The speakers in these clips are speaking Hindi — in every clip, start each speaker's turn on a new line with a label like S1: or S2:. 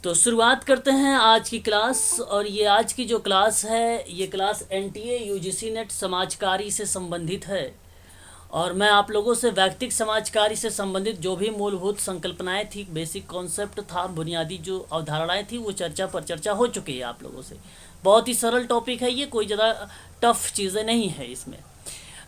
S1: तो शुरुआत करते हैं आज की क्लास। और ये आज की जो क्लास है ये क्लास एनटीए यूजीसी नेट समाजकारी से संबंधित है। और मैं आप लोगों से वैयक्तिक समाजकारी से संबंधित जो भी मूलभूत संकल्पनाएं थी, बेसिक कॉन्सेप्ट था, बुनियादी जो अवधारणाएं थी, वो चर्चा पर चर्चा हो चुकी है आप लोगों से। बहुत ही सरल टॉपिक है ये, कोई ज़्यादा टफ चीज़ें नहीं है इसमें।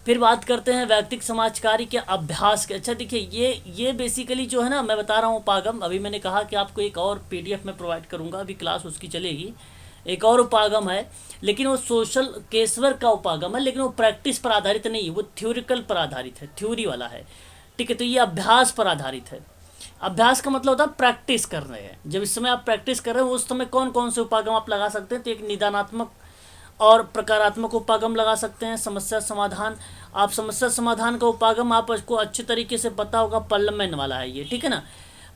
S1: फिर बात करते हैं वैयक्तिक समाजकारी के अभ्यास के। अच्छा देखिए, ये बेसिकली जो है ना, मैं बता रहा हूँ उपागम। अभी मैंने कहा कि आपको एक और पीडीएफ में प्रोवाइड करूँगा, अभी क्लास उसकी चलेगी। एक और उपागम है, लेकिन वो सोशल केसवर का उपागम है, लेकिन वो प्रैक्टिस पर आधारित नहीं है, वो थ्योरिकल पर आधारित है, थ्योरी वाला है। ठीक है, तो ये अभ्यास पर आधारित है। अभ्यास का मतलब होता है प्रैक्टिस कर रहे हैं। जब इस समय आप प्रैक्टिस कर रहे हो उस समय कौन कौन से उपागम आप लगा सकते हैं, तो एक निदानात्मक और प्रकारात्मक उपागम लगा सकते हैं। समस्या समाधान, आप समस्या समाधान का उपागम आपको अच्छे तरीके से पता होगा, पर्लमेंट वाला है ये, ठीक है ना।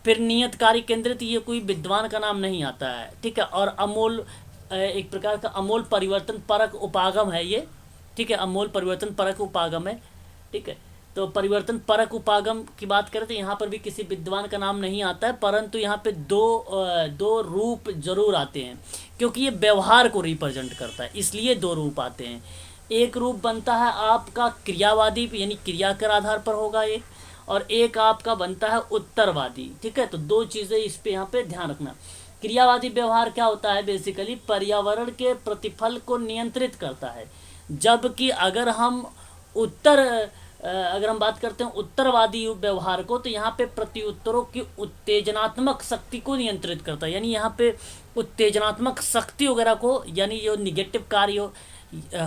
S1: फिर नियत कार्य केंद्रित, ये कोई विद्वान का नाम नहीं आता है, ठीक है। और अमूल, एक प्रकार का अमूल परिवर्तन परक उपागम है ये, ठीक है। अमूल परिवर्तन परक उपागम है, ठीक है। तो परिवर्तन परक उपागम की बात करें तो यहाँ पर भी किसी विद्वान का नाम नहीं आता है, परंतु यहाँ पे दो रूप जरूर आते हैं, क्योंकि ये व्यवहार को रिप्रेजेंट करता है, इसलिए दो रूप आते हैं। एक रूप बनता है आपका क्रियावादी, यानी क्रिया के आधार पर होगा एक, और एक आपका बनता है उत्तरवादी, ठीक है। तो दो चीज़ें इस पे यहाँ पे ध्यान रखना। क्रियावादी व्यवहार क्या होता है, बेसिकली पर्यावरण के प्रतिफल को नियंत्रित करता है। जबकि अगर हम बात करते हैं उत्तरवादी व्यवहार को, तो यहाँ पे प्रत्युत्तरों की उत्तेजनात्मक शक्ति को नियंत्रित करता है। यानी यहाँ पे उत्तेजनात्मक शक्ति वगैरह को, यानी जो निगेटिव कार्य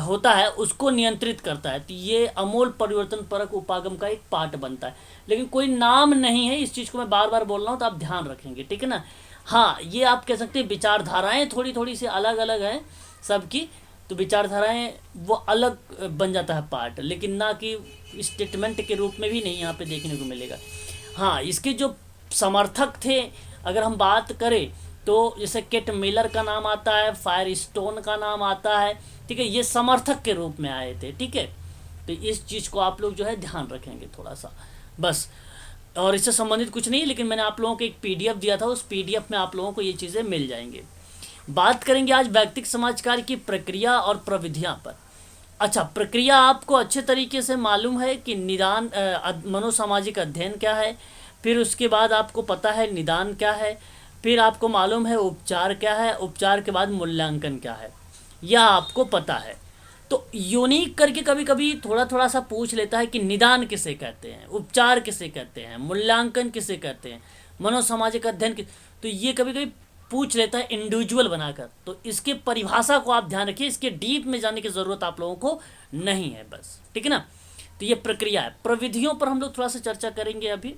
S1: होता है उसको नियंत्रित करता है। तो ये अमूल परिवर्तन परक उपागम का एक पार्ट बनता है, लेकिन कोई नाम नहीं है। इस चीज़ को मैं बार बार बोल रहा हूँ तो आप ध्यान रखेंगे, ठीक है ना। हाँ, ये आप कह सकते हैं विचारधाराएं थोड़ी थोड़ी सी अलग अलग हैं सबकी, तो विचारधाराएं वो अलग बन जाता है पार्ट, लेकिन ना कि स्टेटमेंट के रूप में भी नहीं यहाँ पे देखने को मिलेगा। हाँ, इसके जो समर्थक थे अगर हम बात करें तो जैसे केट मिलर का नाम आता है, फायर स्टोन का नाम आता है, ठीक है। ये समर्थक के रूप में आए थे, ठीक है। तो इस चीज़ को आप लोग जो है ध्यान रखेंगे थोड़ा सा बस। और इससे संबंधित कुछ नहीं, लेकिन मैंने आप लोगों को एक पीडीएफ दिया था, उस पीडीएफ में आप लोगों को ये चीज़ें मिल जाएंगी। बात करेंगे आज वैयक्तिक समाजकार्य की प्रक्रिया और प्रविधियां पर। अच्छा, प्रक्रिया आपको अच्छे तरीके से मालूम है कि निदान मनोसामाजिक अध्ययन क्या है, फिर उसके बाद आपको पता है निदान क्या है, फिर आपको मालूम है उपचार क्या है, उपचार के बाद मूल्यांकन क्या है, यह आपको पता है। तो यूनिक करके कभी कभी थोड़ा थोड़ा सा पूछ लेता है कि निदान किसे कहते हैं, उपचार किसे कहते हैं, मूल्यांकन किसे कहते हैं, मनोसामाजिक अध्ययन तो ये कभी कभी पूछ लेता है इंडिविजुअल बनाकर। तो इसके परिभाषा को आप ध्यान रखिए, इसके डीप में जाने की ज़रूरत आप लोगों को नहीं है बस, ठीक है ना। तो ये प्रक्रिया है। प्रविधियों पर हम लोग थोड़ा सा चर्चा करेंगे अभी,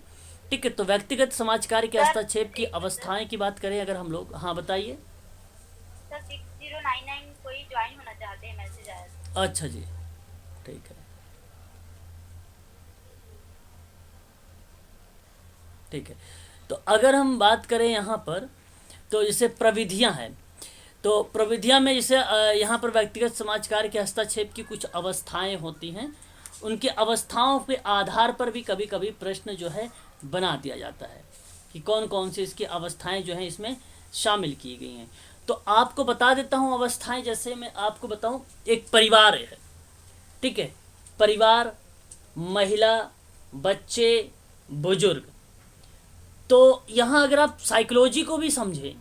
S1: ठीक है। तो व्यक्तिगत समाजकार्य के हस्तक्षेप की अवस्थाएं की बात करें अगर हम लोग, हाँ बताइए।
S2: सर 6099 कोई ज्वाइन होना चाहते हैं, मैसेज आया था।
S1: अच्छा जी, ठीक है, ठीक है। तो अगर हम बात करें यहाँ पर, तो जैसे प्रविधियाँ हैं, तो प्रविधियाँ में जैसे यहाँ पर व्यक्तिगत समाजकार्य के हस्तक्षेप की कुछ अवस्थाएं होती हैं। उनकी अवस्थाओं के आधार पर भी कभी कभी प्रश्न जो है बना दिया जाता है कि कौन कौन सी इसकी अवस्थाएं जो हैं इसमें शामिल की गई हैं। तो आपको बता देता हूँ अवस्थाएं। जैसे मैं आपको बताऊँ, एक परिवार है, ठीक है। परिवार, महिला, बच्चे, बुजुर्ग। तो यहाँ अगर आप साइकोलॉजी को भी समझें,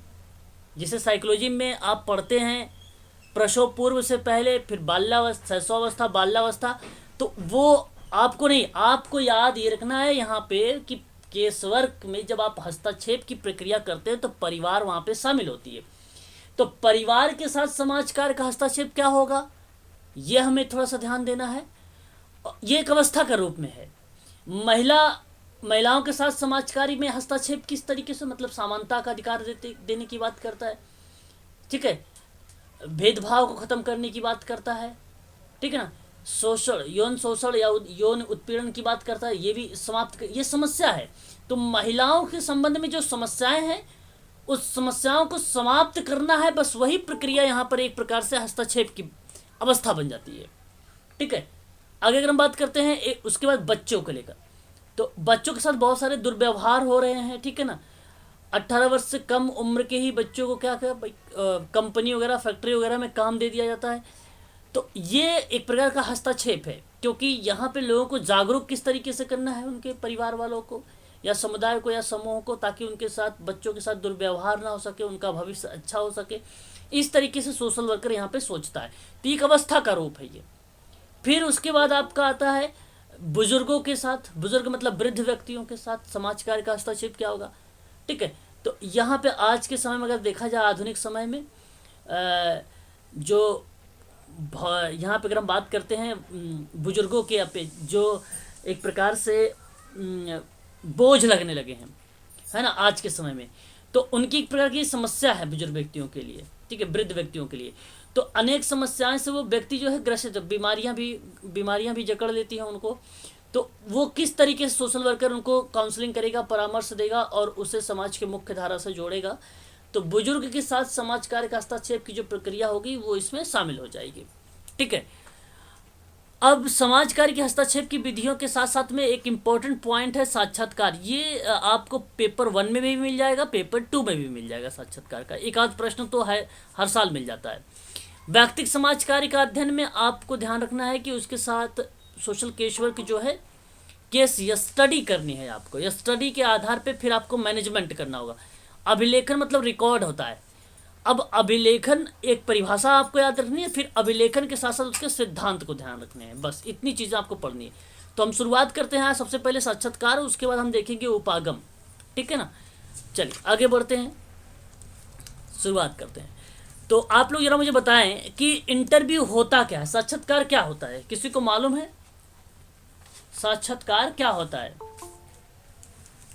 S1: जिसे साइकोलॉजी में आप पढ़ते हैं प्रसव पूर्व से पहले, फिर बाल्यावस्था, शैशवावस्था, बाल्यावस्था, तो वो आपको नहीं, आपको याद ये रखना है यहाँ पे कि केस वर्क में जब आप हस्तक्षेप की प्रक्रिया करते हैं तो परिवार वहाँ पे शामिल होती है। तो परिवार के साथ समाज कार्य का हस्तक्षेप क्या होगा, ये हमें थोड़ा सा ध्यान देना है। ये एक अवस्था का रूप में है। महिलाओं के साथ समाज कार्य में हस्तक्षेप किस तरीके से, मतलब समानता का अधिकार देने की बात करता है, ठीक है। भेदभाव को खत्म करने की बात करता है, ठीक है ना। यौन शोषण या यौन उत्पीड़न की बात करता है, ये भी ये समस्या है। तो महिलाओं के संबंध में जो समस्याएं हैं उस समस्याओं को समाप्त करना है, बस वही प्रक्रिया यहाँ पर एक प्रकार से हस्तक्षेप की अवस्था बन जाती है, ठीक है। आगे अगर हम बात करते हैं उसके बाद बच्चों को लेकर, तो बच्चों के साथ बहुत सारे दुर्व्यवहार हो रहे हैं, ठीक है ना। 18 वर्ष से कम उम्र के ही बच्चों को क्या क्या कंपनी वगैरह फैक्ट्री वगैरह में काम दे दिया जाता है। तो ये एक प्रकार का हस्तक्षेप है, क्योंकि यहाँ पे लोगों को जागरूक किस तरीके से करना है, उनके परिवार वालों को या समुदाय को या समूह को, ताकि उनके साथ बच्चों के साथ दुर्व्यवहार ना हो सके, उनका भविष्य अच्छा हो सके। इस तरीके से सोशल वर्कर यहाँ पे सोचता है। तो एक अवस्था का रूप है ये। फिर उसके बाद आपका आता है बुजुर्गों के साथ, बुजुर्ग मतलब वृद्ध व्यक्तियों के साथ समाज कार्य का हस्तक्षेप क्या होगा। ठीक है, तो यहाँ पे आज के समय में अगर देखा जाए, आधुनिक समय में जो यहाँ पे अगर हम बात करते हैं बुजुर्गों के पे जो एक प्रकार से बोझ लगने लगे हैं, है ना, आज के समय में, तो उनकी एक प्रकार की समस्या है बुजुर्ग व्यक्तियों के लिए। ठीक है, वृद्ध व्यक्तियों के लिए तो अनेक समस्याएं से वो व्यक्ति जो है ग्रसित, बीमारियां भी जकड़ लेती हैं उनको। तो वो किस तरीके से सोशल वर्कर उनको काउंसलिंग करेगा, परामर्श देगा और उसे समाज के मुख्य धारा से जोड़ेगा। तो बुजुर्ग के साथ समाज कार्य का हस्तक्षेप की जो प्रक्रिया होगी वो इसमें शामिल हो जाएगी। ठीक है, अब समाज कार्य के हस्तक्षेप की विधियों के साथ साथ में एक इम्पॉर्टेंट पॉइंट है साक्षात्कार। ये आपको पेपर 1 में भी मिल जाएगा, पेपर 2 में भी मिल जाएगा। साक्षात्कार का एक आध प्रश्न तो है, हर साल मिल जाता है। व्यक्तिगत समाज कार्य का अध्ययन में आपको ध्यान रखना है कि उसके साथ सोशल केस वर्क जो है, केस या स्टडी करनी है आपको, या स्टडी के आधार पे फिर आपको मैनेजमेंट करना होगा। अभिलेखन मतलब रिकॉर्ड होता है। अब अभिलेखन एक परिभाषा आपको याद रखनी है, फिर अभिलेखन के साथ साथ उसके सिद्धांत को ध्यान रखने हैं, बस इतनी चीज़ें आपको पढ़नी है। तो हम शुरुआत करते हैं सबसे पहले साक्षात्कार, उसके बाद हम देखेंगे उपागम। ठीक है ना, चलिए आगे बढ़ते हैं, शुरुआत करते हैं। तो आप लोग जरा मुझे बताएं कि इंटरव्यू होता क्या है, साक्षात्कार क्या होता है, किसी को मालूम है साक्षात्कार क्या होता है?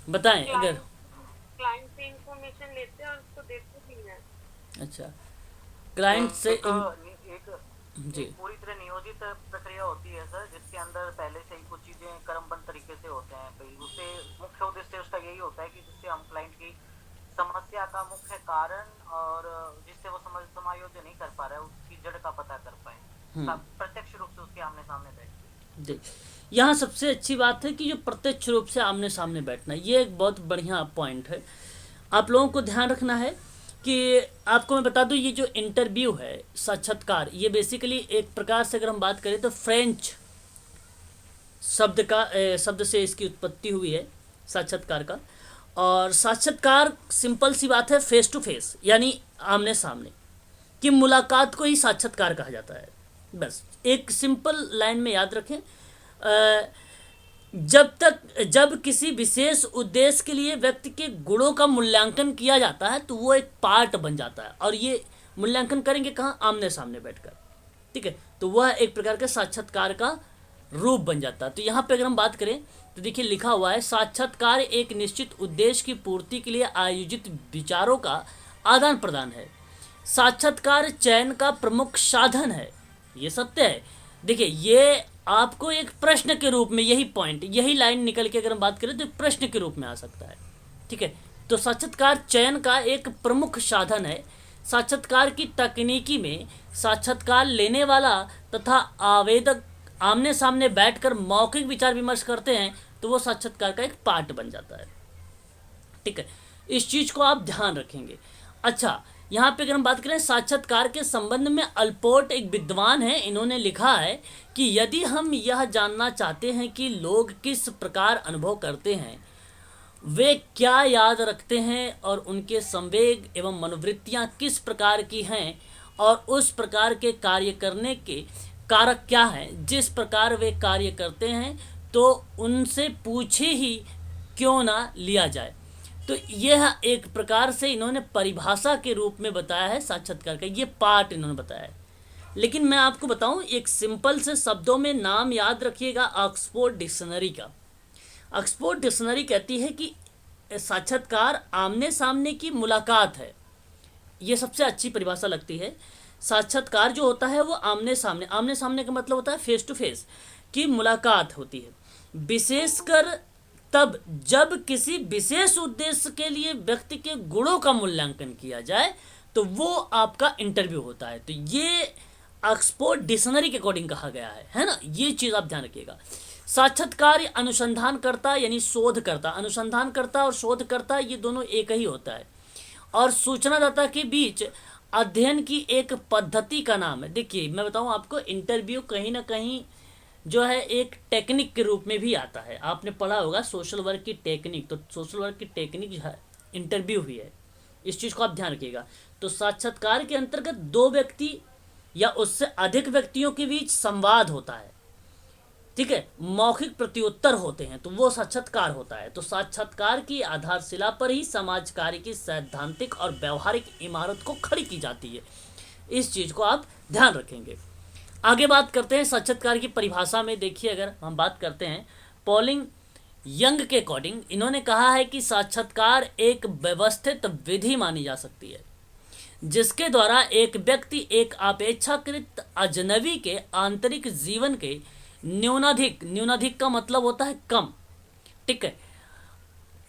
S1: बताएं। अगर
S3: क्लाइंट से इंफॉर्मेशन लेते हैं और उसको देते भी हैं।
S1: अच्छा, क्लाइंट से
S4: एक
S1: जी
S4: पूरी तरह नियोजित प्रक्रिया होती है सर, जिसके अंदर पहले से ही कुछ चीजें क्रमबद्ध तरीके से होते हैं। भाई उससे मुख्य उद्देश्य उसका यही होता है कि जिससे हम क्लाइंट की समस्या का मुख्य कारण और जिससे वो समायोजन नहीं कर पा रहा है उसकी जड़ का पता कर पाए, प्रत्यक्ष रूप से उसके आमने सामने बैठ।
S1: जी, यहाँ सबसे अच्छी बात है कि जो प्रत्यक्ष रूप से आमने सामने बैठना, ये एक बहुत बढ़िया पॉइंट है। आप लोगों को ध्यान रखना है कि आपको मैं बता दूं, ये जो इंटरव्यू है, साक्षात्कार, ये बेसिकली एक प्रकार से अगर हम बात करें तो फ्रेंच शब्द से इसकी उत्पत्ति हुई है साक्षात्कार का। और साक्षात्कार सिंपल सी बात है, फेस टू फेस यानी आमने सामने की मुलाकात को ही साक्षात्कार कहा जाता है। बस एक सिंपल लाइन में याद रखें, जब किसी विशेष उद्देश्य के लिए व्यक्ति के गुणों का मूल्यांकन किया जाता है तो वो एक पार्ट बन जाता है, और ये मूल्यांकन करेंगे कहाँ? आमने सामने बैठकर। ठीक है, तो वह एक प्रकार के साक्षात्कार का रूप बन जाता है। तो यहाँ पे अगर हम बात करें तो देखिए लिखा हुआ है, साक्षात्कार एक निश्चित उद्देश्य की पूर्ति के लिए आयोजित विचारों का आदान प्रदान है। साक्षात्कार चयन का प्रमुख साधन है, ये सत्य है। देखिए ये आपको एक प्रश्न के रूप में, यही पॉइंट, यही लाइन निकल के अगर हम बात करें तो प्रश्न के रूप में आ सकता है। ठीक है, तो साक्षात्कार चयन का एक प्रमुख साधन है। साक्षात्कार की तकनीकी में साक्षात्कार लेने वाला तथा आवेदक आमने सामने बैठकर मौखिक विचार विमर्श करते हैं तो वो साक्षात्कार का एक पार्ट बन जाता है। ठीक है, इस चीज को आप ध्यान रखेंगे। अच्छा, यहाँ पे अगर हम बात करें साक्षात्कार के संबंध में, अल्पोर्ट एक विद्वान है, इन्होंने लिखा है कि यदि हम यह जानना चाहते हैं कि लोग किस प्रकार अनुभव करते हैं, वे क्या याद रखते हैं और उनके संवेग एवं मनोवृत्तियाँ किस प्रकार की हैं और उस प्रकार के कार्य करने के कारक क्या हैं, जिस प्रकार वे कार्य करते हैं तो उनसे पूछे ही क्यों ना लिया जाए। तो यह एक प्रकार से इन्होंने परिभाषा के रूप में बताया है साक्षात्कार का, ये पार्ट इन्होंने बताया है। लेकिन मैं आपको बताऊं, एक सिंपल से शब्दों में नाम याद रखिएगा ऑक्सफोर्ड डिक्शनरी का। ऑक्सफोर्ड डिक्शनरी कहती है कि साक्षात्कार आमने सामने की मुलाकात है, ये सबसे अच्छी परिभाषा लगती है। साक्षात्कार जो होता है वो आमने सामने का मतलब होता है फेस टू फेस की मुलाकात होती है, विशेषकर तब जब किसी विशेष उद्देश्य के लिए व्यक्ति के गुणों का मूल्यांकन किया जाए तो वो आपका इंटरव्यू होता है। तो ये ऑक्सफोर्ड डिक्शनरी के अकॉर्डिंग कहा गया है ना, ये चीज़ आप ध्यान रखिएगा। साक्षात्कार अनुसंधानकर्ता यानी शोधकर्ता, अनुसंधानकर्ता और शोधकर्ता ये दोनों एक ही होता है, और सूचनादाता के बीच अध्ययन की एक पद्धति का नाम है। देखिए मैं बताऊं आपको, इंटरव्यू कहीं ना कहीं जो है एक टेक्निक के रूप में भी आता है। आपने पढ़ा होगा सोशल वर्क की टेक्निक, तो सोशल वर्क की टेक्निक जो है इंटरव्यू भी है, इस चीज़ को आप ध्यान रखिएगा। तो साक्षात्कार के अंतर्गत दो व्यक्ति या उससे अधिक व्यक्तियों के बीच संवाद होता है, ठीक है, मौखिक प्रत्युत्तर होते हैं, तो वो साक्षात्कार होता है। तो साक्षात्कार की आधारशिला पर ही समाज कार्य की सैद्धांतिक और व्यवहारिक इमारत को खड़ी की जाती है। इस चीज़ को आप ध्यान रखेंगे। आगे बात करते हैं साक्षात्कार की परिभाषा में। देखिए अगर हम बात करते हैं पॉलिंग यंग के अकॉर्डिंग, इन्होंने कहा है कि साक्षात्कार एक व्यवस्थित विधि मानी जा सकती है जिसके द्वारा एक व्यक्ति एक अपेक्षाकृत अजनबी के आंतरिक जीवन के न्यूनाधिक का मतलब होता है कम, ठीक है,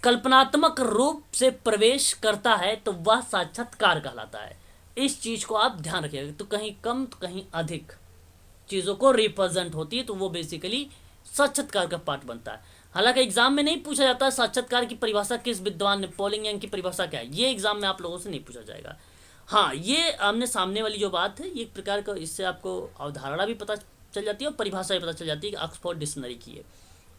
S1: कल्पनात्मक रूप से प्रवेश करता है, तो वह साक्षात्कार कहलाता है। इस चीज को आप ध्यान रखिएगा। तो कहीं कम तो कहीं अधिक चीजों को रिप्रेजेंट होती है, तो वो बेसिकली साक्षात्कार का पार्ट बनता है। हालांकि एग्जाम में नहीं पूछा जाता है साक्षात्कार की परिभाषा किस विद्वान ने, पॉलिंग यंग की परिभाषा क्या है, ये एग्जाम में आप लोगों से नहीं पूछा जाएगा। हाँ, ये आमने सामने वाली जो बात है, ये एक प्रकार का, इससे आपको अवधारणा भी पता चल जाती है और परिभाषा भी पता चल जाती है कि ऑक्सफोर्ड डिक्शनरी की है,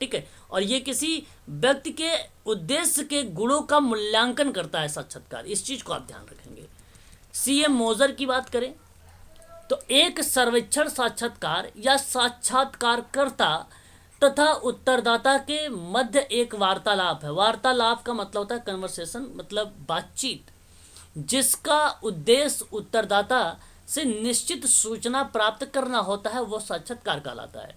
S1: ठीक है। और ये किसी व्यक्ति के उद्देश्य के गुणों का मूल्यांकन करता है साक्षात्कार, इस चीज को आप ध्यान रखेंगे। सीएम मोजर की बात करें तो एक सर्वेक्षण साक्षात्कार या साक्षात्कारकर्ता तथा उत्तरदाता के मध्य एक वार्तालाप है। वार्तालाप का मतलब होता है कन्वर्सेशन, मतलब बातचीत, जिसका उद्देश्य उत्तरदाता से निश्चित सूचना प्राप्त करना होता है, वो साक्षात्कार कहलाता है।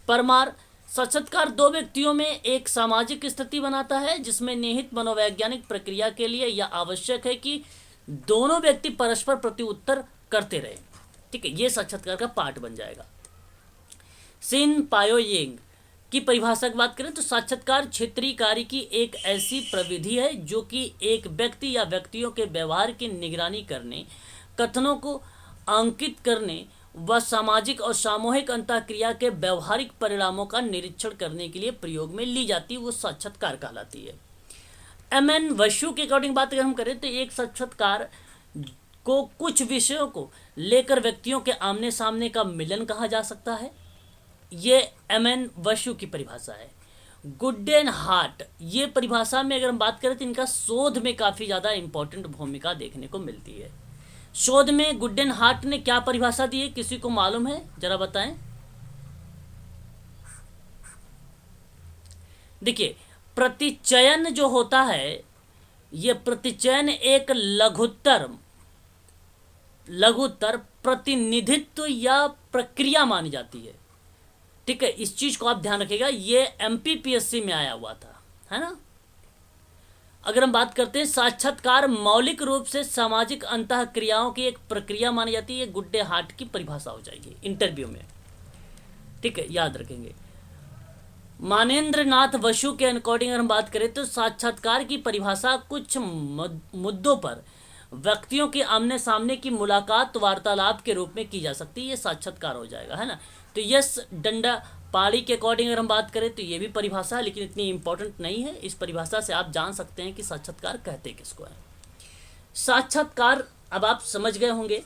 S1: परमार साक्षात्कार दो व्यक्तियों में एक सामाजिक स्थिति बनाता है जिसमें निहित मनोवैज्ञानिक प्रक्रिया के लिए यह आवश्यक है कि दोनों व्यक्ति परस्पर प्रत्युत्तर करते रहे, ठीक है, ये साक्षात्कार का पार्ट बन जाएगा। सिन पायोयिंग की परिभाषा की बात करें तो साक्षात्कार क्षेत्रीय कार्य की एक ऐसी प्रविधि है जो कि एक व्यक्ति या व्यक्तियों के व्यवहार की निगरानी करने, कथनों को अंकित करने व सामाजिक और सामूहिक अंतःक्रिया के व्यवहारिक परिणामों का निरीक्षण करने के लिए प्रयोग में ली जाती है, वो साक्षात्कार कहलाती है। एमएन वशु के अकॉर्डिंग बात अगर हम करें तो एक साक्षात्कार को कुछ विषयों को लेकर व्यक्तियों के आमने सामने का मिलन कहा जा सकता है। ये एमएन वशु की परिभाषा है। गुडेन हार्ट, ये परिभाषा में अगर हम बात करें तो इनका शोध में काफ़ी ज़्यादा इंपॉर्टेंट भूमिका देखने को मिलती है। शोध में गुडेन हार्ट ने क्या परिभाषा दी है, किसी को मालूम है, जरा बताएं। देखिए प्रतिचयन जो होता है, ये प्रतिचयन एक लघुत्तर प्रतिनिधित्व या प्रक्रिया मानी जाती है, ठीक है, इस चीज को आप ध्यान रखिएगा। ये एमपीपीएससी में आया हुआ था, है ना। अगर हम बात करते हैं साक्षात्कार मौलिक रूप से सामाजिक अंतःक्रियाओं की एक प्रक्रिया मानी जाती है, गुड्डे हार्ट की परिभाषा हो जाएगी इंटरव्यू में, ठीक है, याद रखेंगे। मानेंद्र नाथ वसु के अकॉर्डिंग अगर हम बात करें तो साक्षात्कार की परिभाषा कुछ मुद्दों पर व्यक्तियों के आमने सामने की मुलाकात वार्तालाप के रूप में की जा सकती है, ये साक्षात्कार हो जाएगा, है ना। तो यस डंडा पाड़ी के अकॉर्डिंग अगर हम बात करें तो ये भी परिभाषा है, लेकिन इतनी इंपॉर्टेंट नहीं है। इस परिभाषा से आप जान सकते हैं कि साक्षात्कार कहते किसको है। साक्षात्कार, अब आप समझ गए होंगे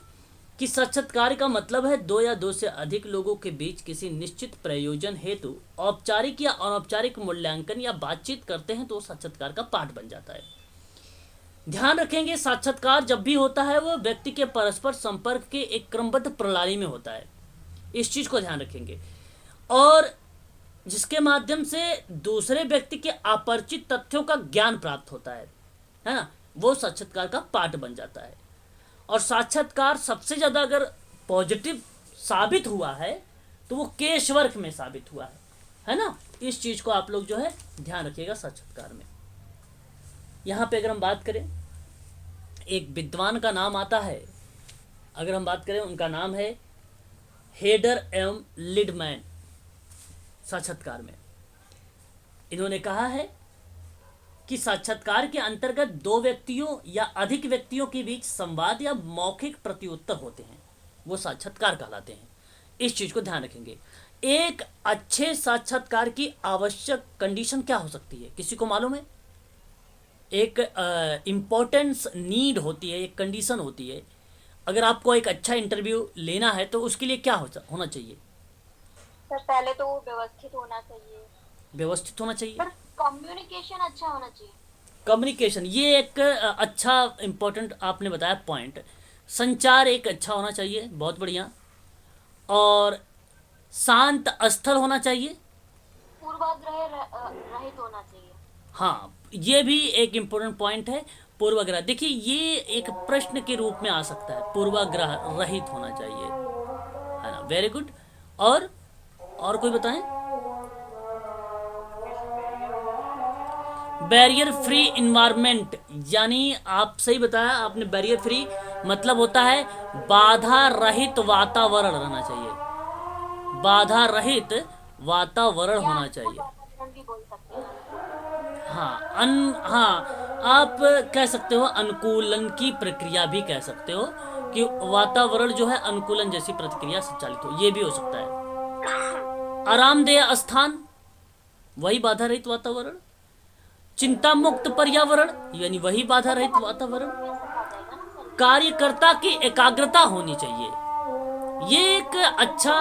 S1: कि साक्षात्कार का मतलब है दो या दो से अधिक लोगों के बीच किसी निश्चित प्रयोजन हेतु औपचारिक या अनौपचारिक मूल्यांकन या बातचीत करते हैं, तो साक्षात्कार का पार्ट बन जाता है। ध्यान रखेंगे साक्षात्कार जब भी होता है वो व्यक्ति के परस्पर संपर्क के एक क्रमबद्ध प्रणाली में होता है, इस चीज को ध्यान रखेंगे, और जिसके माध्यम से दूसरे व्यक्ति के अपरिचित तथ्यों का ज्ञान प्राप्त होता है ना, वो साक्षात्कार का पार्ट बन जाता है। और साक्षात्कार सबसे ज्यादा अगर पॉजिटिव साबित हुआ है तो वो केस वर्क में साबित हुआ है ना। इस चीज को आप लोग जो है ध्यान रखिएगा साक्षात्कार में। यहाँ पे अगर हम बात करें एक विद्वान का नाम आता है, अगर हम बात करें उनका नाम है हेडर एवं लिडमैन। साक्षात्कार में इन्होंने कहा है कि साक्षात्कार के अंतर्गत दो व्यक्तियों या अधिक व्यक्तियों के बीच संवाद या मौखिक प्रत्युत्तर होते हैं, वो साक्षात्कार कहलाते हैं। इस चीज को ध्यान रखेंगे। एक अच्छे साक्षात्कार की आवश्यक कंडीशन क्या हो सकती है, किसी को मालूम है? एक इम्पोर्टेंस नीड होती है, एक कंडीशन होती है। अगर आपको एक अच्छा इंटरव्यू लेना है तो उसके लिए क्या होना चाहिए?
S2: सर पहले तो वो व्यवस्थित होना चाहिए,
S1: व्यवस्थित होना चाहिए।
S2: सर कम्युनिकेशन अच्छा होना चाहिए।
S1: कम्युनिकेशन, ये एक अच्छा इम्पोर्टेंट आपने बताया पॉइंट। संचार एक अच्छा होना चाहिए, बहुत बढ़िया। और शांत स्थल होना चाहिए।
S2: पूर्वाग्रह रहित होना चाहिए।
S1: हाँ, ये भी एक इम्पोर्टेंट पॉइंट है। पूर्वाग्रह, देखिए ये एक प्रश्न के रूप में आ सकता है, पूर्वाग्रह रहित होना चाहिए, है ना। Very good. और कोई बताएं? बैरियर फ्री इन्वायरमेंट, यानी आप सही बताया आपने, बैरियर फ्री मतलब होता है बाधा रहित वातावरण रहना चाहिए, बाधा रहित वातावरण होना चाहिए।
S2: वातावरण भी बोल सकते हैं।
S1: हाँ, आप कह सकते हो अनुकूलन की प्रक्रिया भी कह सकते हो, कि वातावरण जो है अनुकूलन जैसी प्रतिक्रिया संचालित हो, ये भी हो सकता है। आरामदेह स्थान, वही बाधा रहित वातावरण। चिंता मुक्त पर्यावरण, यानी वही बाधा रहित वातावरण। कार्यकर्ता की एकाग्रता होनी चाहिए, ये एक अच्छा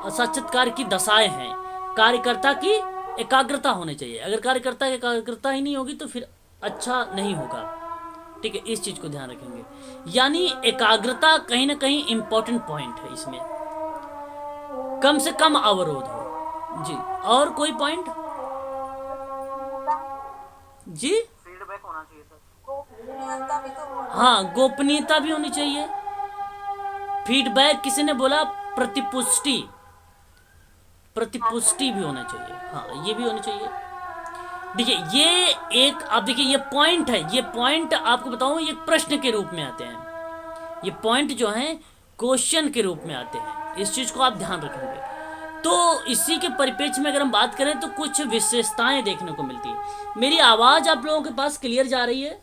S1: साक्षात्कार की दशाएं हैं। कार्यकर्ता की एकाग्रता होनी चाहिए, अगर कार्यकर्ता की एकाग्रता ही नहीं होगी तो फिर अच्छा नहीं होगा, ठीक है। इस चीज को ध्यान रखेंगे, यानी एकाग्रता कहीं ना कहीं इंपॉर्टेंट पॉइंट है इसमें। कम से कम अवरोध हो जी। और कोई पॉइंट जी?
S4: फीडबैक होना चाहिए सर।
S2: गोपनीयता भी तो होना।
S1: हाँ, गोपनीयता भी होनी चाहिए। फीडबैक, किसी ने बोला प्रतिपुष्टि भी होना चाहिए, हाँ ये भी होनी चाहिए। देखिए ये एक, आप देखिए ये पॉइंट है, ये पॉइंट आपको बताऊं ये प्रश्न के रूप में आते हैं, ये पॉइंट जो हैं क्वेश्चन के रूप में आते हैं, इस चीज को आप ध्यान रखेंगे। तो इसी के परिप्रेक्ष्य में अगर हम बात करें तो कुछ विशेषताएं देखने को मिलती है। मेरी आवाज आप लोगों के पास क्लियर जा रही है?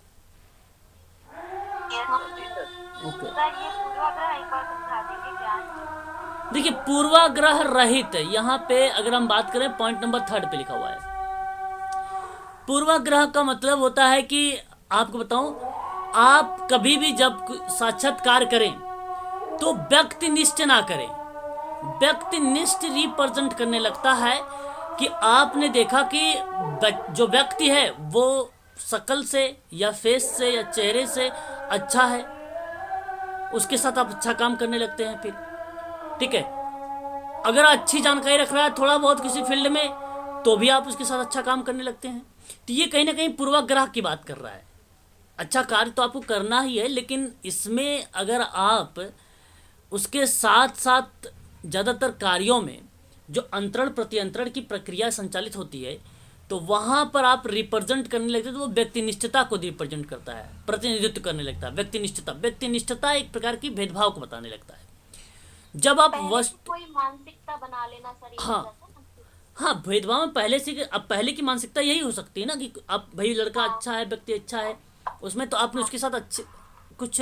S1: ओके।
S2: सर ये पूर्वाग्रह एक बार समझा देंगे क्या?
S1: देखिए पूर्वाग्रह रहित, यहाँ पे अगर हम बात करें पॉइंट नंबर 3 पे लिखा हुआ है। पूर्वाग्रह का मतलब होता है कि आपको बताऊं, आप कभी भी जब साक्षात्कार करें तो व्यक्तिनिष्ठ ना करें। व्यक्तिनिष्ठ रिप्रेजेंट करने लगता है कि आपने देखा कि जो व्यक्ति है वो शकल से या फेस से या चेहरे से अच्छा है, उसके साथ आप अच्छा काम करने लगते हैं फिर, ठीक है। अगर अच्छी जानकारी रख रहा है थोड़ा बहुत किसी फील्ड में, तो भी आप उसके साथ अच्छा काम करने लगते हैं। तो ये कहीं ना कहीं पूर्वाग्रह की बात कर रहा है। अच्छा कार्य तो आपको करना ही है, लेकिन इसमें अगर आप उसके साथ साथ ज़्यादातर कार्यों में जो अंतरण प्रत्यंतरण की प्रक्रिया संचालित होती है, तो वहाँ पर आप रिप्रेजेंट करने लगते हैं, तो वो व्यक्तिनिष्ठता को रिप्रेजेंट करता है, प्रतिनिधित्व करने लगता है। व्यक्तिनिष्ठता एक प्रकार की भेदभाव को बताने लगता है। जब आप
S2: कोई मानसिकता बना लेना सर।
S1: हाँ, भेदभाव में पहले से, अब पहले की मानसिकता यही हो सकती है ना कि अब भाई लड़का अच्छा है, व्यक्ति अच्छा है, उसमें तो आपने उसके साथ अच्छे कुछ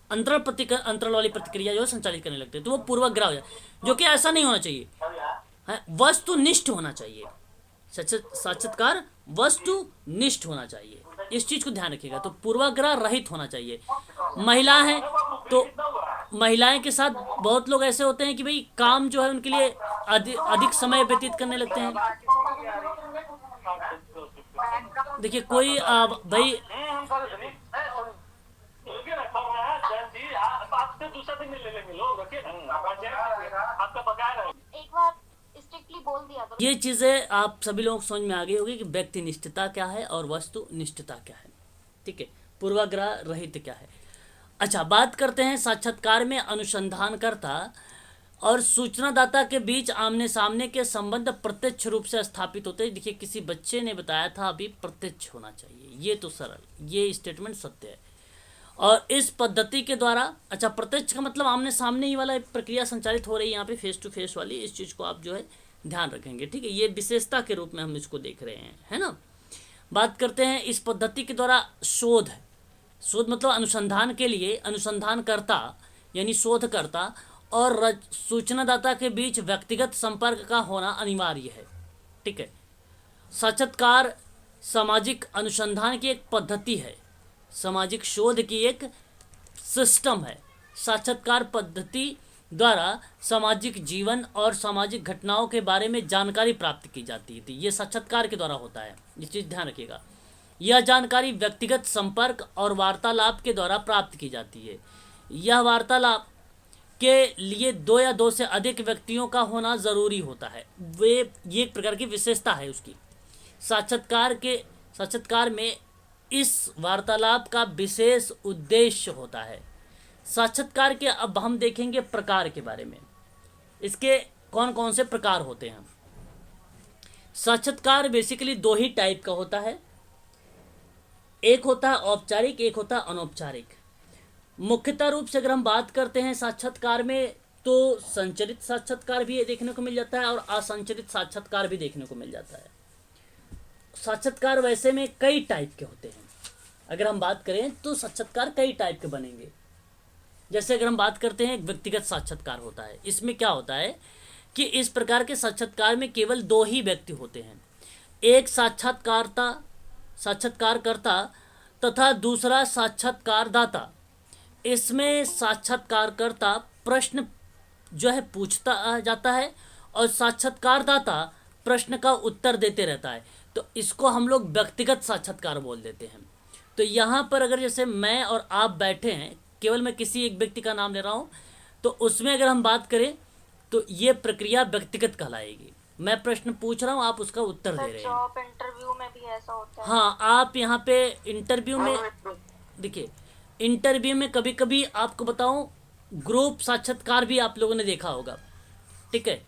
S1: अंतरण वाली प्रतिक्रिया जो है संचालित करने लगते हैं, तो वो पूर्वाग्रह हो जाए, जो कि ऐसा नहीं होना चाहिए। वस्तुनिष्ठ होना चाहिए साक्षात्कार, वस्तुनिष्ठ होना चाहिए, इस चीज को ध्यान रखिएगा। तो पूर्वाग्रह रहित होना चाहिए। महिला है तो महिलाएं के साथ बहुत लोग ऐसे होते हैं कि भाई काम जो है उनके लिए अधिक समय व्यतीत करने लगते हैं। देखिए कोई भाई
S2: एक बार स्ट्रिक्टली बोल दिया तो
S1: ये चीजें आप सभी लोग समझ में आ गई होगी कि व्यक्तिनिष्ठता क्या है और वस्तुनिष्ठता क्या है, ठीक है। पूर्वाग्रह रहित क्या है। अच्छा, बात करते हैं साक्षात्कार में अनुसंधानकर्ता और सूचनादाता के बीच आमने सामने के संबंध प्रत्यक्ष रूप से स्थापित होते हैं। देखिए किसी बच्चे ने बताया था अभी प्रत्यक्ष होना चाहिए, ये तो सरल, ये स्टेटमेंट सत्य है। और इस पद्धति के द्वारा, अच्छा प्रत्यक्ष का मतलब आमने सामने ही वाला प्रक्रिया संचालित हो रही है यहाँ पे, फेस टू फेस वाली, इस चीज़ को आप जो है ध्यान रखेंगे, ठीक है। ये विशेषता के रूप में हम इसको देख रहे हैं, है ना। बात करते हैं इस पद्धति के द्वारा शोध मतलब अनुसंधान के लिए अनुसंधानकर्ता यानी शोधकर्ता और सूचनादाता के बीच व्यक्तिगत संपर्क का होना अनिवार्य है। ठीक है। साक्षात्कार सामाजिक अनुसंधान की एक पद्धति है, सामाजिक शोध की एक सिस्टम है। साक्षात्कार पद्धति द्वारा सामाजिक जीवन और सामाजिक घटनाओं के बारे में जानकारी प्राप्त की जाती थी। ये साक्षात्कार के द्वारा होता है, ये चीज़ ध्यान रखिएगा। यह जानकारी व्यक्तिगत संपर्क और वार्तालाप के द्वारा प्राप्त की जाती है। यह वार्तालाप के लिए 2 या 2 से अधिक व्यक्तियों का होना ज़रूरी होता है। ये एक प्रकार की विशेषता है उसकी। साक्षात्कार में इस वार्तालाप का विशेष उद्देश्य होता है। साक्षात्कार के अब हम देखेंगे प्रकार के बारे में, इसके कौन कौन से प्रकार होते हैं। साक्षात्कार बेसिकली 2 ही टाइप का होता है, एक होता है औपचारिक, एक होता है अनौपचारिक। मुख्यतः रूप से अगर हम बात करते हैं साक्षात्कार में, तो संचरित साक्षात्कार भी देखने को मिल जाता है और असंचरित साक्षात्कार भी देखने को मिल जाता है। साक्षात्कार वैसे में कई टाइप के होते हैं। अगर हम बात करें तो साक्षात्कार कई टाइप के बनेंगे। जैसे अगर हम बात करते हैं, एक व्यक्तिगत साक्षात्कार होता है। इसमें क्या होता है कि इस प्रकार के साक्षात्कार में केवल 2 ही व्यक्ति होते हैं, एक साक्षात्कारकर्ता तथा दूसरा साक्षात्कारदाता। इसमें साक्षात्कारकर्ता प्रश्न जो है पूछता जाता है और साक्षात्कारदाता प्रश्न का उत्तर देते रहता है, तो इसको हम लोग व्यक्तिगत साक्षात्कार बोल देते हैं। तो यहाँ पर अगर जैसे मैं और आप बैठे हैं, केवल मैं किसी एक व्यक्ति का नाम ले रहा हूँ, तो उसमें अगर हम बात करें तो ये प्रक्रिया व्यक्तिगत कहलाएगी। मैं प्रश्न पूछ रहा हूँ, आप उसका उत्तर दे रहे हैं।
S3: जॉब इंटरव्यू में भी ऐसा होता है।
S1: हाँ, आप यहाँ पे इंटरव्यू में देखिए, इंटरव्यू में कभी कभी आपको बताऊं, ग्रुप साक्षात्कार भी आप लोगों ने देखा होगा। ठीक है,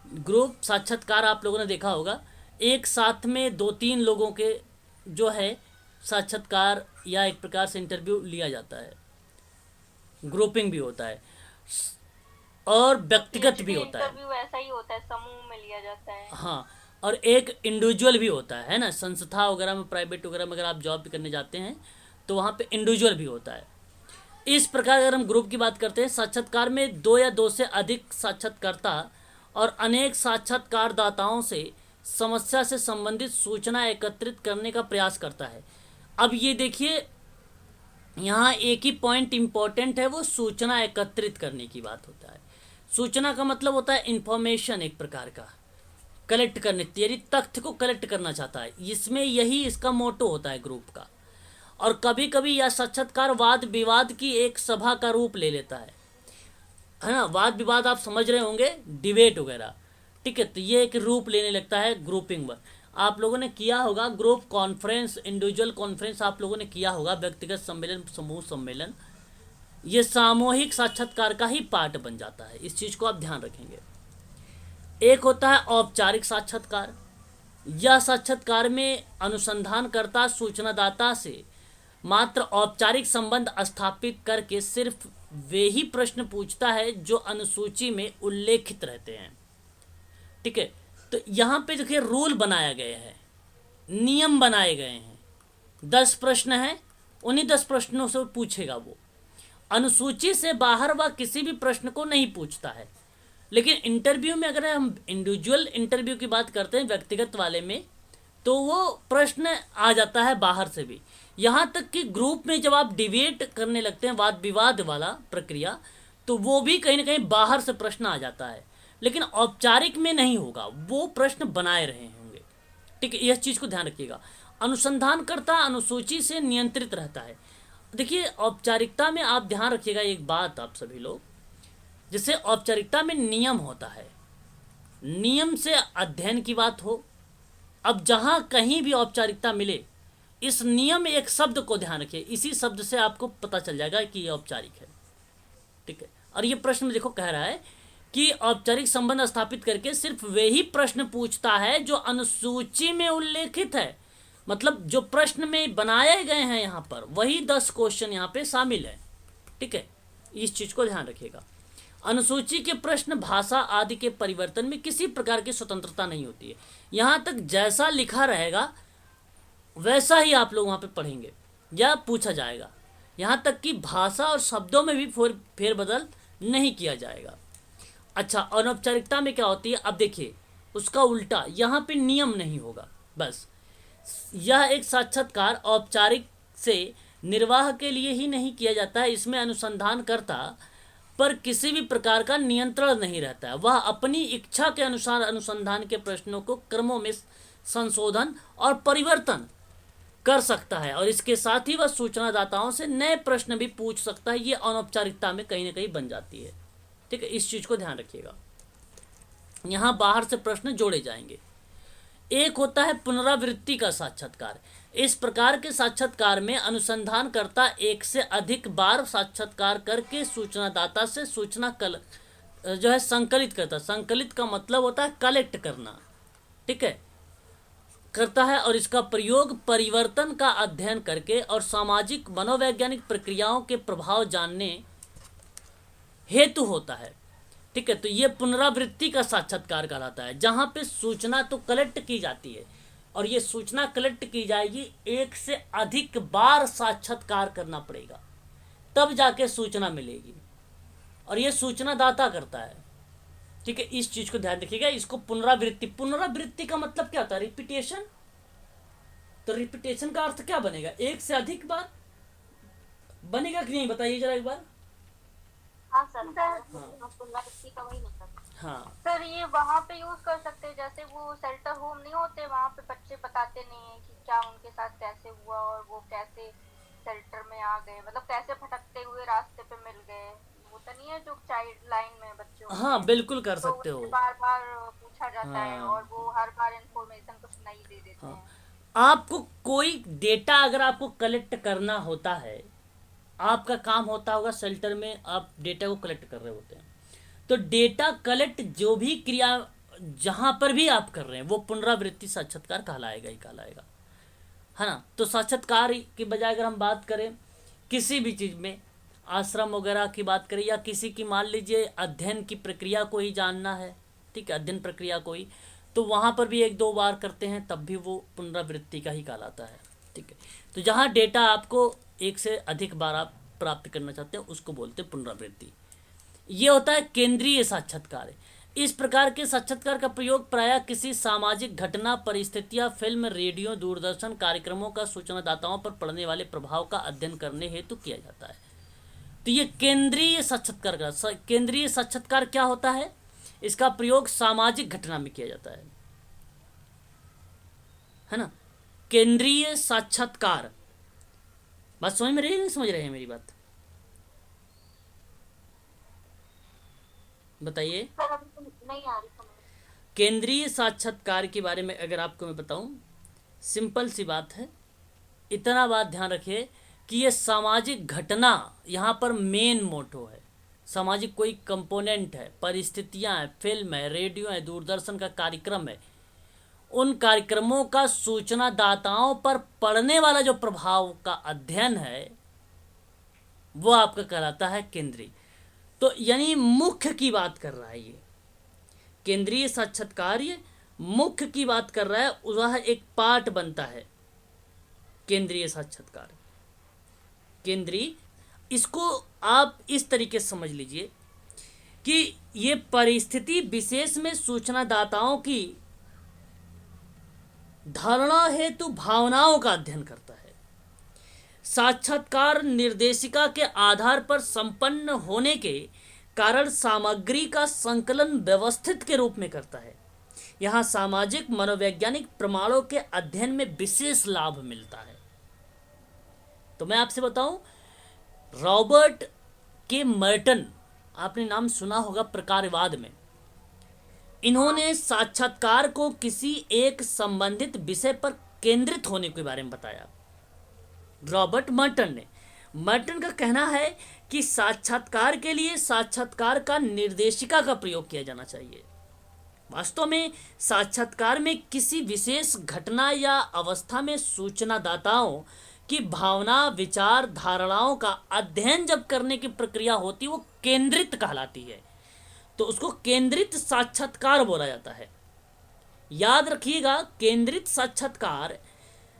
S1: ग्रुप साक्षात्कार आप लोगों ने देखा होगा। एक साथ में 2-3 लोगों के जो है साक्षात्कार या एक प्रकार से इंटरव्यू लिया जाता है। ग्रुपिंग भी होता है और व्यक्तिगत भी होता है।
S3: इंटरव्यू ऐसा ही होता है, समूह में लिया जाता है।
S1: हाँ, और एक इंडिविजुअल भी होता है ना, संस्था वगैरह में, प्राइवेट वगैरह में अगर आप जॉब करने जाते हैं तो वहाँ पे इंडिविजुअल भी होता है। इस प्रकार अगर हम ग्रुप की बात करते हैं, साक्षात्कार में 2 या 2 से अधिक साक्षात्कारकर्ता और अनेक साक्षात्कारदाताओं से समस्या से संबंधित सूचना एकत्रित करने का प्रयास करता है। अब ये देखिए, यहाँ एक ही पॉइंट इम्पोर्टेंट है, वो सूचना एकत्रित करने की बात होता है। सूचना का मतलब होता है इंफॉर्मेशन, एक प्रकार का कलेक्ट करने, यानी तथ्य को कलेक्ट करना चाहता है। इसमें यही इसका मोटो होता है ग्रुप का। और कभी कभी यह साक्षात्कार वाद विवाद की एक सभा का रूप ले लेता है ना। वाद विवाद आप समझ रहे होंगे, डिबेट वगैरह। ठीक है, तो ये एक रूप लेने लगता है ग्रुपिंग वर्क। आप लोगों ने किया होगा ग्रुप कॉन्फ्रेंस, इंडिविजुअल कॉन्फ्रेंस आप लोगों ने किया होगा, व्यक्तिगत सम्मेलन, समूह सम्मेलन, ये सामूहिक साक्षात्कार का ही पार्ट बन जाता है। इस चीज़ को आप ध्यान रखेंगे। एक होता है औपचारिक साक्षात्कार। यह साक्षात्कार में अनुसंधानकर्ता सूचनादाता से मात्र औपचारिक संबंध स्थापित करके सिर्फ वे ही प्रश्न पूछता है जो अनुसूची में उल्लेखित रहते हैं। ठीक है, तो यहाँ पे देखिए रूल बनाया गया है, नियम बनाए गए हैं। 10 प्रश्न हैं, उन्हीं 10 प्रश्नों से पूछेगा वो। अनुसूची से बाहर वह किसी भी प्रश्न को नहीं पूछता है। लेकिन इंटरव्यू में अगर हम इंडिविजुअल इंटरव्यू की बात करते हैं, व्यक्तिगत वाले में, तो वो प्रश्न आ जाता है बाहर से भी। यहाँ तक कि ग्रुप में जब आप डिबेट करने लगते हैं, वाद विवाद वाला प्रक्रिया, तो वो भी कहीं ना कहीं बाहर से प्रश्न आ जाता है। लेकिन औपचारिक में नहीं होगा, वो प्रश्न बनाए रहे होंगे। ठीक है, इस चीज़ को ध्यान रखिएगा। अनुसंधानकर्ता अनुसूची से नियंत्रित रहता है। देखिए, औपचारिकता में आप ध्यान रखिएगा एक बात, आप सभी लोग, जैसे औपचारिकता में नियम होता है, नियम से अध्ययन की बात हो। अब जहाँ कहीं भी औपचारिकता मिले, इस नियम एक शब्द को ध्यान रखिए, इसी शब्द से आपको पता चल जाएगा कि ये औपचारिक है। ठीक है, और ये प्रश्न में देखो कह रहा है कि औपचारिक संबंध स्थापित करके सिर्फ वे ही प्रश्न पूछता है जो अनुसूची में उल्लेखित है। मतलब जो प्रश्न में बनाए गए हैं यहाँ पर, वही 10 क्वेश्चन यहाँ पे शामिल है। ठीक है, इस चीज को ध्यान रखिएगा। अनुसूची के प्रश्न, भाषा आदि के परिवर्तन में किसी प्रकार की स्वतंत्रता नहीं होती है। यहाँ तक जैसा लिखा रहेगा वैसा ही आप लोग वहाँ पे पढ़ेंगे या पूछा जाएगा। यहाँ तक कि भाषा और शब्दों में भी फेरबदल नहीं किया जाएगा। अच्छा, अनौपचारिकता में क्या होती है, अब देखिए उसका उल्टा, यहाँ पे नियम नहीं होगा। बस यह एक साक्षात्कार औपचारिक से निर्वाह के लिए ही नहीं किया जाता है। इसमें अनुसंधानकर्ता पर किसी भी प्रकार का नियंत्रण नहीं रहता है। वह अपनी इच्छा के अनुसार अनुसंधान के प्रश्नों को क्रमों में संशोधन और परिवर्तन कर सकता है, और इसके साथ ही वह सूचनादाताओं से नए प्रश्न भी पूछ सकता है। ये अनौपचारिकता में कहीं ना कहीं बन जाती है। ठीक है, इस चीज़ को ध्यान रखिएगा। यहाँ बाहर से प्रश्न जोड़े जाएंगे। एक होता है पुनरावृत्ति का साक्षात्कार। इस प्रकार के साक्षात्कार में अनुसंधानकर्ता एक से अधिक बार साक्षात्कार करके सूचनादाता से सूचना संकलित करता। संकलित का मतलब होता है कलेक्ट करना, ठीक है, करता है, और इसका प्रयोग परिवर्तन का अध्ययन करके और सामाजिक मनोवैज्ञानिक प्रक्रियाओं के प्रभाव जानने हेतु होता है। ठीक है, तो ये पुनरावृत्ति का साक्षात्कार कहलाता है, जहाँ पे सूचना तो कलेक्ट की जाती है, और ये सूचना कलेक्ट की जाएगी, एक से अधिक बार साक्षात्कार करना पड़ेगा, तब जाके सूचना मिलेगी, और ये सूचनादाता करता है। ठीक है, इस चीज को ध्यान रखिएगा। इसको पुनरावृत्ति का मतलब क्या होता है, रिपीटेशन। तो रिपीटेशन का अर्थ क्या बनेगा, एक से अधिक बार बनेगा कि नहीं, बताइए जरा एक बार।
S2: हाँ सर, पुनरावृत्ति का वही मतलब।
S1: हाँ
S3: सर ये वहाँ पे यूज कर सकते हैं, जैसे वो शेल्टर होम नहीं होते, वहाँ पे बच्चे बताते नहीं है कि क्या उनके साथ कैसे हुआ और वो कैसे शेल्टर में आ गए, मतलब कैसे भटकते हुए रास्ते पे मिल गए। वो तो नहीं है जो चाइल्ड लाइन में बच्चों
S1: हाँ, बिल्कुल कर सकते हो।
S3: बार बार पूछा जाता है
S1: हाँ।
S3: और वो हर बार इंफॉर्मेशन कुछ नई दे देते हैं।
S1: आपको कोई डेटा अगर आपको कलेक्ट करना होता है, आपका काम होता होगा शेल्टर में आप डेटा को कलेक्ट कर रहे होते हैं, तो डेटा कलेक्ट जो भी क्रिया जहां पर भी आप कर रहे हैं वो पुनरावृत्ति साक्षात्कार कहलाएगा ही कहलाएगा, है ना। तो साक्षात्कार के बजाय अगर हम बात करें किसी भी चीज़ में, आश्रम वगैरह की बात करें, या किसी की मान लीजिए अध्ययन की प्रक्रिया को ही जानना है, ठीक है, अध्ययन प्रक्रिया को ही, तो वहाँ पर भी एक दो बार करते हैं, तब भी वो पुनरावृत्ति का ही कहलाता है। ठीक है, तो जहाँ डेटा आपको एक से अधिक बार आप प्राप्त करना चाहते हैं उसको बोलते हैं पुनरावृत्ति। ये होता है केंद्रीय साक्षात्कार। इस प्रकार के साक्षात्कार का प्रयोग प्रायः किसी सामाजिक घटना, परिस्थितियाँ, फिल्म, रेडियो, दूरदर्शन कार्यक्रमों का सूचनादाताओं पर पड़ने वाले प्रभाव का अध्ययन करने हेतु किया जाता है। तो ये केंद्रीय साक्षात्कार का केंद्रीय साक्षात्कार क्या होता है, इसका प्रयोग सामाजिक घटना में किया जाता है ना। केंद्रीय साक्षात्कार, बात समझ में रही, नहीं समझ रहे हैं मेरी बात, बताइए।
S2: सर अभी तो नहीं आ रही समझ।
S1: केंद्रीय साक्षात्कार के बारे में अगर आपको मैं बताऊं, सिंपल सी बात है, इतना बात ध्यान रखिए कि ये सामाजिक घटना यहाँ पर मेन मोटो है। सामाजिक कोई कंपोनेंट है, परिस्थितियाँ हैं, फिल्म है, रेडियो है, दूरदर्शन का कार्यक्रम है, उन कार्यक्रमों का सूचनादाताओं पर पड़ने वाला जो प्रभाव का अध्ययन है वो आपका कहलाता है केंद्रीय। तो यानी मुख्य की बात कर रहा है ये केंद्रीय साक्षात्कार, ये मुख्य की बात कर रहा है, वह एक पार्ट बनता है केंद्रीय साक्षात्कार। केंद्रीय, इसको आप इस तरीके से समझ लीजिए कि ये परिस्थिति विशेष में सूचनादाताओं की धारणा हेतु भावनाओं का अध्ययन करता है। साक्षात्कार निर्देशिका के आधार पर संपन्न होने के कारण सामग्री का संकलन व्यवस्थित के रूप में करता है। यहाँ सामाजिक मनोवैज्ञानिक प्रमाणों के अध्ययन में विशेष लाभ मिलता है। तो मैं आपसे बताऊं, रॉबर्ट के मर्टन, आपने नाम सुना होगा प्रकारवाद में, इन्होंने साक्षात्कार को किसी एक संबंधित विषय पर केंद्रित होने के बारे में बताया। रॉबर्ट मर्टन ने, मर्टन का कहना है कि साक्षात्कार के लिए साक्षात्कार का निर्देशिका का प्रयोग किया जाना चाहिए। वास्तव में साक्षात्कार में किसी विशेष घटना या अवस्था में सूचनादाताओं की भावना, विचार, धारणाओं का अध्ययन जब करने की प्रक्रिया होती है वो केंद्रित कहलाती है, तो उसको केंद्रित साक्षात्कार बोला जाता है। याद रखिएगा, केंद्रित साक्षात्कार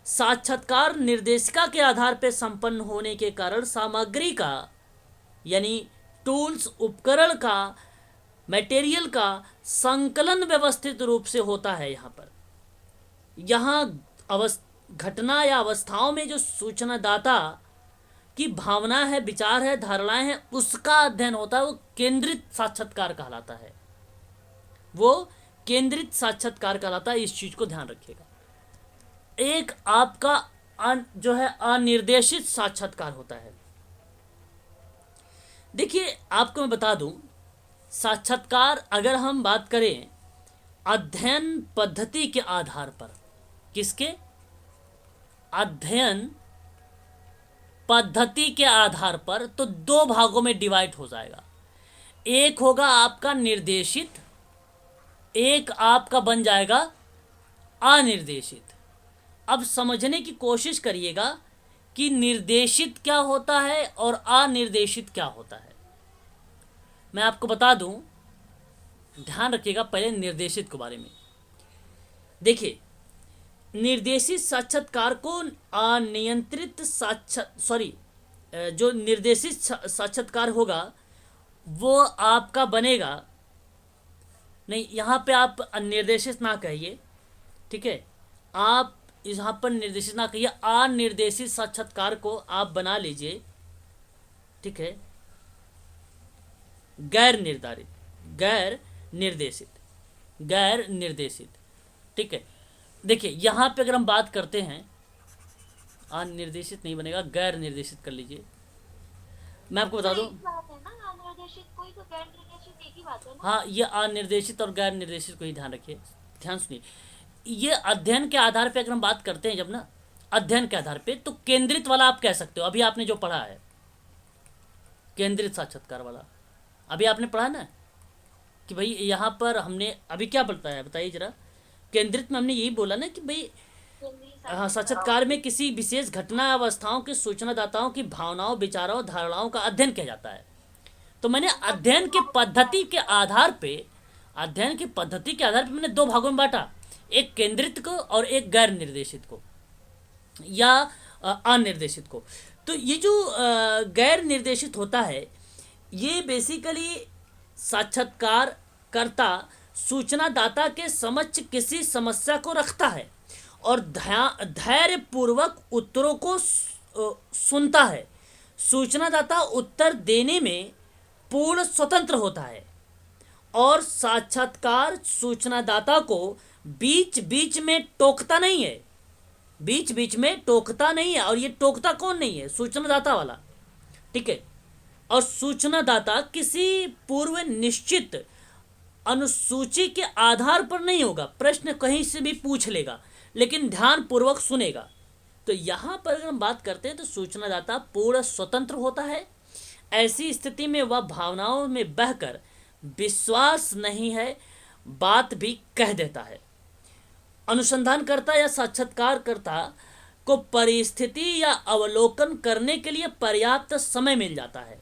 S1: साक्षात्कार निर्देशिका के आधार पर संपन्न होने के कारण सामग्री का, यानी टूल्स उपकरण का, मटेरियल का संकलन व्यवस्थित रूप से होता है। यहाँ घटना या अवस्थाओं में जो सूचनादाता की भावना है, विचार है, धारणाएं हैं, उसका अध्ययन होता है, वो केंद्रित साक्षात्कार कहलाता है। वो केंद्रित साक्षात्कार कहलाता है। इस चीज को ध्यान रखिएगा। एक आपका जो है अनिर्देशित साक्षात्कार होता है। देखिए, आपको मैं बता दूं, साक्षात्कार अगर हम बात करें अध्ययन पद्धति के आधार पर, किसके? अध्ययन पद्धति के आधार पर, तो दो भागों में डिवाइड हो जाएगा। एक होगा आपका निर्देशित, एक आपका बन जाएगा अनिर्देशित। अब समझने की कोशिश करिएगा कि निर्देशित क्या होता है और अनिर्देशित क्या होता है। मैं आपको बता दूं, ध्यान रखिएगा पहले निर्देशित के बारे में। देखिए, निर्देशित साक्षात्कार को अनियंत्रित जो निर्देशित साक्षात्कार होगा वो आपका बनेगा नहीं, यहाँ पे आप निर्देशित ना कहिए, ठीक है? आप यहाँ पर निर्देशित ना कहिए, अनिर्देशित साक्षात्कार को आप बना लीजिए, ठीक है? गैर निर्देशित, ठीक है? देखिए, यहाँ पे अगर हम बात करते हैं, अनिर्देशित नहीं बनेगा, गैर निर्देशित कर लीजिए। मैं आपको बता दूं, हाँ, ये अनिर्देशित और गैर निर्देशित को ही ध्यान रखिए, ध्यान सुनिए। ये अध्ययन के आधार पे अगर हम बात करते हैं, जब ना अध्ययन के आधार पे, तो केंद्रित वाला आप कह सकते हो। अभी आपने जो पढ़ा है केंद्रित साक्षात्कार वाला, अभी आपने पढ़ा ना कि भाई यहाँ पर हमने अभी क्या बताया, बताइए जरा। केंद्रित में हमने यही बोला ना कि भाई साक्षात्कार में किसी विशेष घटना अवस्थाओं के सूचनादाताओं की भावनाओं, विचारों, धारणाओं का अध्ययन किया जाता है। तो मैंने अध्ययन के पद्धति के आधार पे मैंने दो भागों में बांटा, एक केंद्रित को और एक गैर निर्देशित को या अनिर्देशित को। तो ये जो गैर निर्देशित होता है, ये बेसिकली साक्षात्कारकर्ता सूचनादाता के समक्ष किसी समस्या को रखता है और धैर्य पूर्वक उत्तरों को सुनता है। सूचनादाता उत्तर देने में पूर्ण स्वतंत्र होता है और साक्षात्कार सूचनादाता को बीच बीच में टोकता नहीं है, और ये टोकता कौन नहीं है? सूचनादाता वाला, ठीक है? और सूचनादाता किसी पूर्व निश्चित अनुसूची के आधार पर नहीं होगा, प्रश्न कहीं से भी पूछ लेगा, लेकिन ध्यान पूर्वक सुनेगा। तो यहाँ पर अगर हम बात करते हैं तो सूचनादाता पूर्ण स्वतंत्र होता है। ऐसी स्थिति में वह भावनाओं में बहकर विश्वास नहीं है बात भी कह देता है। अनुसंधानकर्ता या साक्षात्कारकर्ता को परिस्थिति या अवलोकन करने के लिए पर्याप्त समय मिल जाता है।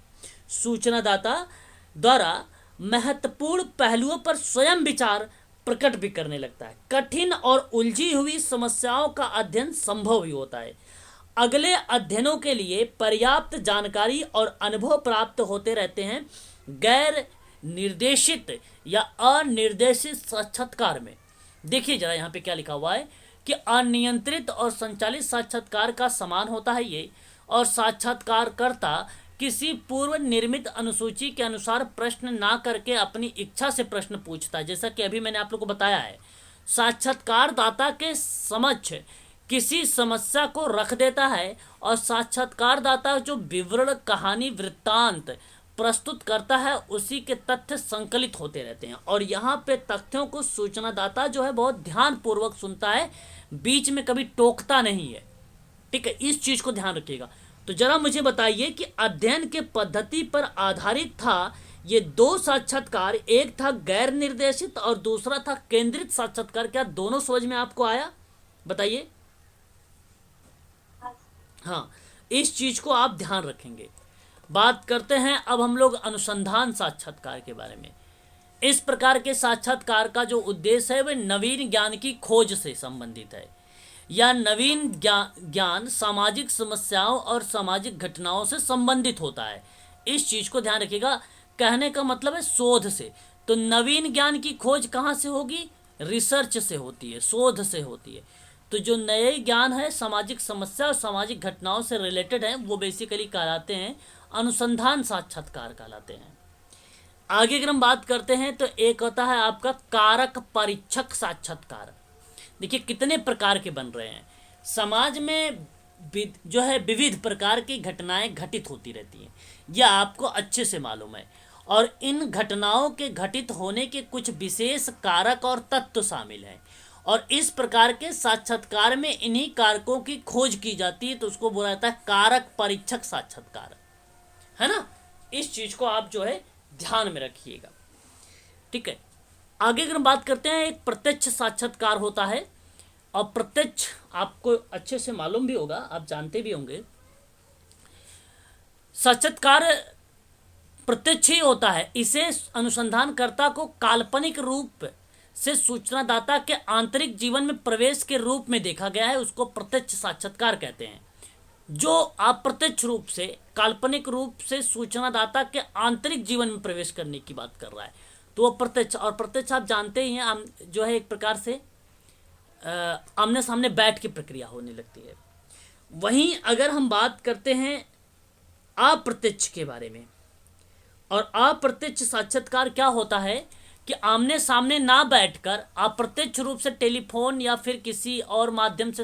S1: सूचनादाता द्वारा महत्वपूर्ण पहलुओं पर स्वयं विचार प्रकट भी करने लगता है। कठिन और उलझी हुई समस्याओं का अध्ययन संभव भी होता है। अगले अध्ययनों के लिए पर्याप्त जानकारी और अनुभव प्राप्त होते रहते हैं। गैर निर्देशित या अनिर्देशित साक्षात्कार में देखिए जरा यहाँ पे क्या लिखा हुआ है कि अनियंत्रित और संचालित साक्षात्कार का समान होता है ये, और साक्षात्कारकर्ता किसी पूर्व निर्मित अनुसूची के अनुसार प्रश्न ना करके अपनी इच्छा से प्रश्न पूछता है। जैसा कि अभी मैंने आप लोग को बताया है, साक्षात्कारदाता के समक्ष किसी समस्या को रख देता है और साक्षात्कारदाता जो विवरण, कहानी, वृत्तांत प्रस्तुत करता है उसी के तथ्य संकलित होते रहते हैं। और यहाँ पे तथ्यों को सूचनादाता जो है बहुत ध्यान पूर्वक सुनता है, बीच में कभी टोकता नहीं है, ठीक है? इस चीज को ध्यान रखिएगा। तो जरा मुझे बताइए कि अध्ययन के पद्धति पर आधारित था ये दो साक्षात्कार, एक था गैर निर्देशित और दूसरा था केंद्रित साक्षात्कार। क्या दोनों समझ में आपको आया? बताइए। हाँ, इस चीज को आप ध्यान रखेंगे। बात करते हैं अब हम लोग अनुसंधान साक्षात्कार के बारे में। इस प्रकार के साक्षात्कार का जो उद्देश्य है वह नवीन ज्ञान की खोज से संबंधित है या नवीन ज्ञान सामाजिक समस्याओं और सामाजिक घटनाओं से संबंधित होता है। इस चीज को ध्यान रखिएगा। कहने का मतलब है शोध से। तो नवीन ज्ञान की खोज कहाँ से होगी? रिसर्च से होती है, शोध से होती है। तो जो नए ज्ञान है सामाजिक समस्या और सामाजिक घटनाओं से रिलेटेड है वो बेसिकली कहलाते हैं अनुसंधान साक्षात्कार कहलाते हैं। आगे अगर हम बात करते हैं तो एक होता है आपका कारक परीक्षक साक्षात्कार। देखिए कितने प्रकार के बन रहे हैं। समाज में जो है विविध प्रकार की घटनाएं घटित होती रहती हैं, यह आपको अच्छे से मालूम है। और इन घटनाओं के घटित होने के कुछ विशेष कारक और तत्व शामिल हैं, और इस प्रकार के साक्षात्कार में इन्हीं कारकों की खोज की जाती है। तो उसको बोला जाता है कारक परीक्षक साक्षात्कार, है ना। इस चीज को आप जो है ध्यान में रखिएगा, ठीक है। आगे अगर हम बात करते हैं, एक प्रत्यक्ष साक्षात्कार होता है। और प्रत्यक्ष आपको अच्छे से मालूम भी होगा, आप जानते भी होंगे। साक्षात्कार प्रत्यक्ष ही होता है। इसे अनुसंधानकर्ता को काल्पनिक रूप से सूचनादाता के आंतरिक जीवन में प्रवेश के रूप में देखा गया है, उसको प्रत्यक्ष साक्षात्कार कहते हैं। जो अप्रत्यक्ष रूप से, काल्पनिक रूप से सूचनादाता के आंतरिक जीवन में प्रवेश करने की बात कर रहा है, तो वो प्रत्यक्ष। और प्रत्यक्ष आप जानते ही हैं, जो है एक प्रकार से आमने सामने बैठ की प्रक्रिया होने लगती है। वहीं अगर हम बात करते हैं अप्रत्यक्ष के बारे में, और अप्रत्यक्ष साक्षात्कार क्या होता है कि आमने सामने ना बैठकर अप्रत्यक्ष रूप से टेलीफोन या फिर किसी और माध्यम से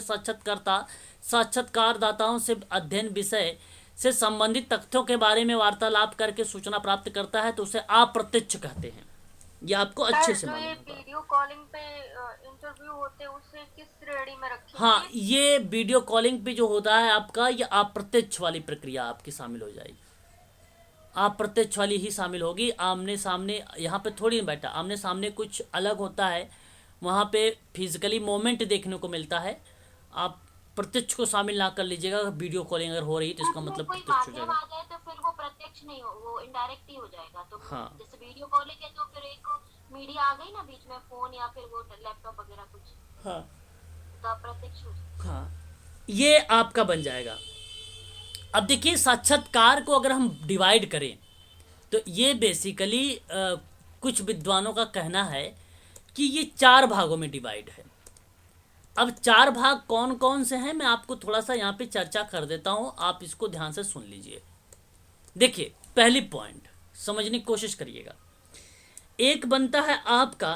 S1: साक्षात्कारदाताओं से अध्ययन विषय से संबंधित तथ्यों के बारे में वार्तालाप करके सूचना प्राप्त करता है, तो उसे अप्रत्यक्ष कहते हैं। ये आपको अच्छे से मालूम होगा।
S3: वीडियो कॉलिंग पे इंटरव्यू होते हैं, उससे किस श्रेणी में रखेंगे?
S1: हाँ, ये वीडियो कॉलिंग पे जो होता है आपका, ये अप्रत्यक्ष वाली प्रक्रिया आपकी शामिल हो जाएगी। अप्रत्यक्ष वाली ही शामिल होगी। आमने सामने यहाँ पे थोड़ी बैठा, आमने सामने कुछ अलग होता है, वहाँ पे फिजिकली मोमेंट देखने को मिलता है। आप प्रत्यक्ष को शामिल ना कर लीजिएगा। वीडियो कॉलिंग अगर हो रही है तो इसका मतलब
S3: कोई
S1: प्रत्यक्ष हो
S3: माध्यम
S1: जाएगा।
S3: आ जाए तो फिर वो प्रत्यक्ष नहीं हो, वो इनडायरेक्ट ही हो जाएगा। तो
S1: हाँ।
S3: जैसे वीडियो कॉलिंग है तो फिर एक मीडिया आ गई ना बीच में, फोन या फिर वो लैपटॉप वगैरह कुछ,
S1: हाँ
S3: तो अप्रत्यक्ष हो जाएगा।
S1: हाँ, ये आपका बन जाएगा। अब देखिए साक्षात्कार को अगर हम डिवाइड करें तो ये बेसिकली कुछ विद्वानों का कहना है कि ये 4 भागों में डिवाइड है। अब 4 भाग कौन कौन से हैं मैं आपको थोड़ा सा यहाँ पे चर्चा कर देता हूँ, आप इसको ध्यान से सुन लीजिए। देखिए पहली पॉइंट समझने की कोशिश करिएगा। एक बनता है आपका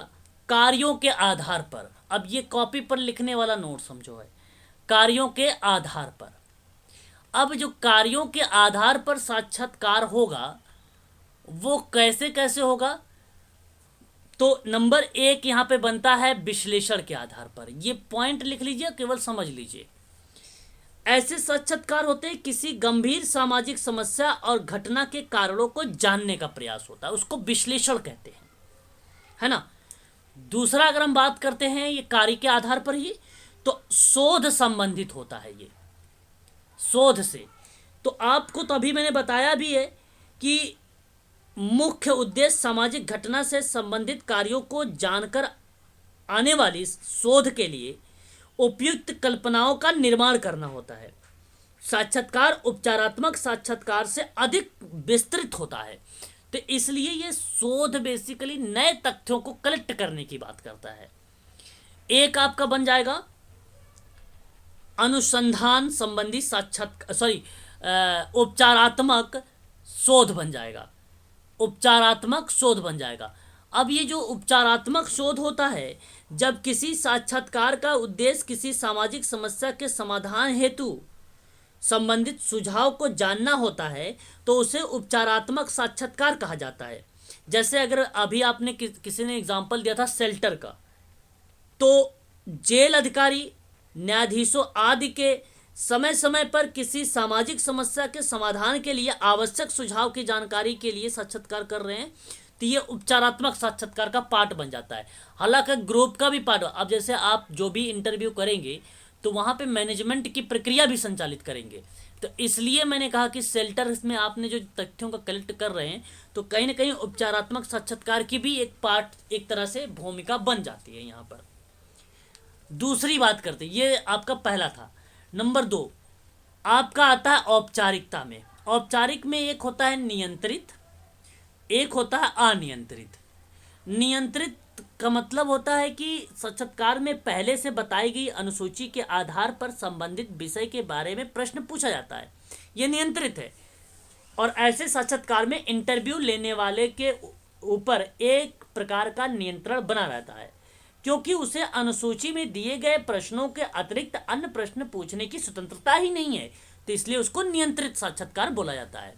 S1: कार्यों के आधार पर। अब ये कॉपी पर लिखने वाला नोट समझो है, कार्यों के आधार पर। अब जो कार्यों के आधार पर साक्षात्कार होगा वो कैसे कैसे होगा, तो नंबर 1 यहाँ पे बनता है विश्लेषण के आधार पर। ये पॉइंट लिख लीजिए, केवल समझ लीजिए। ऐसे साक्षात्कार होते हैं किसी गंभीर सामाजिक समस्या और घटना के कारणों को जानने का प्रयास होता है, उसको विश्लेषण कहते हैं, है ना। दूसरा अगर हम बात करते हैं ये कार्य के आधार पर ही, तो शोध संबंधित होता है। ये शोध से तो आपको तो अभी मैंने बताया भी है कि मुख्य उद्देश्य सामाजिक घटना से संबंधित कार्यों को जानकर आने वाली शोध के लिए उपयुक्त कल्पनाओं का निर्माण करना होता है। साक्षात्कार उपचारात्मक साक्षात्कार से अधिक विस्तृत होता है, तो इसलिए ये शोध बेसिकली नए तथ्यों को कलेक्ट करने की बात करता है। एक आपका बन जाएगा अनुसंधान संबंधी उपचारात्मक शोध बन जाएगा, उपचारात्मक शोध बन जाएगा। अब ये जो उपचारात्मक शोध होता है, जब किसी साक्षात्कार का उद्देश्य किसी सामाजिक समस्या के समाधान हेतु संबंधित सुझाव को जानना होता है, तो उसे उपचारात्मक साक्षात्कार कहा जाता है। जैसे अगर अभी आपने किसी ने एग्जाम्पल दिया था शेल्टर का, तो जेल अधिकारी, न्यायाधीशों आदि के समय समय पर किसी सामाजिक समस्या के समाधान के लिए आवश्यक सुझाव की जानकारी के लिए साक्षात्कार कर रहे हैं, तो ये उपचारात्मक साक्षात्कार का पार्ट बन जाता है। हालांकि ग्रुप का भी पार्ट। अब जैसे आप जो भी इंटरव्यू करेंगे तो वहाँ पे मैनेजमेंट की प्रक्रिया भी संचालित करेंगे, तो इसलिए मैंने कहा कि शेल्टर में आपने जो तथ्यों का कलेक्ट कर रहे हैं, तो कहीं ना कहीं उपचारात्मक साक्षात्कार की भी एक पार्ट, एक तरह से भूमिका बन जाती है यहाँ पर। दूसरी बात करते, ये आपका पहला था। नंबर 2 आपका आता है औपचारिकता में। औपचारिक में एक होता है नियंत्रित, एक होता है अनियंत्रित। नियंत्रित का मतलब होता है कि साक्षात्कार में पहले से बताई गई अनुसूची के आधार पर संबंधित विषय के बारे में प्रश्न पूछा जाता है, यह नियंत्रित है। और ऐसे साक्षात्कार में इंटरव्यू लेने वाले के ऊपर एक प्रकार का नियंत्रण बना रहता है, क्योंकि उसे अनुसूची में दिए गए प्रश्नों के अतिरिक्त अन्य प्रश्न पूछने की स्वतंत्रता ही नहीं है, तो इसलिए उसको नियंत्रित साक्षात्कार बोला जाता है।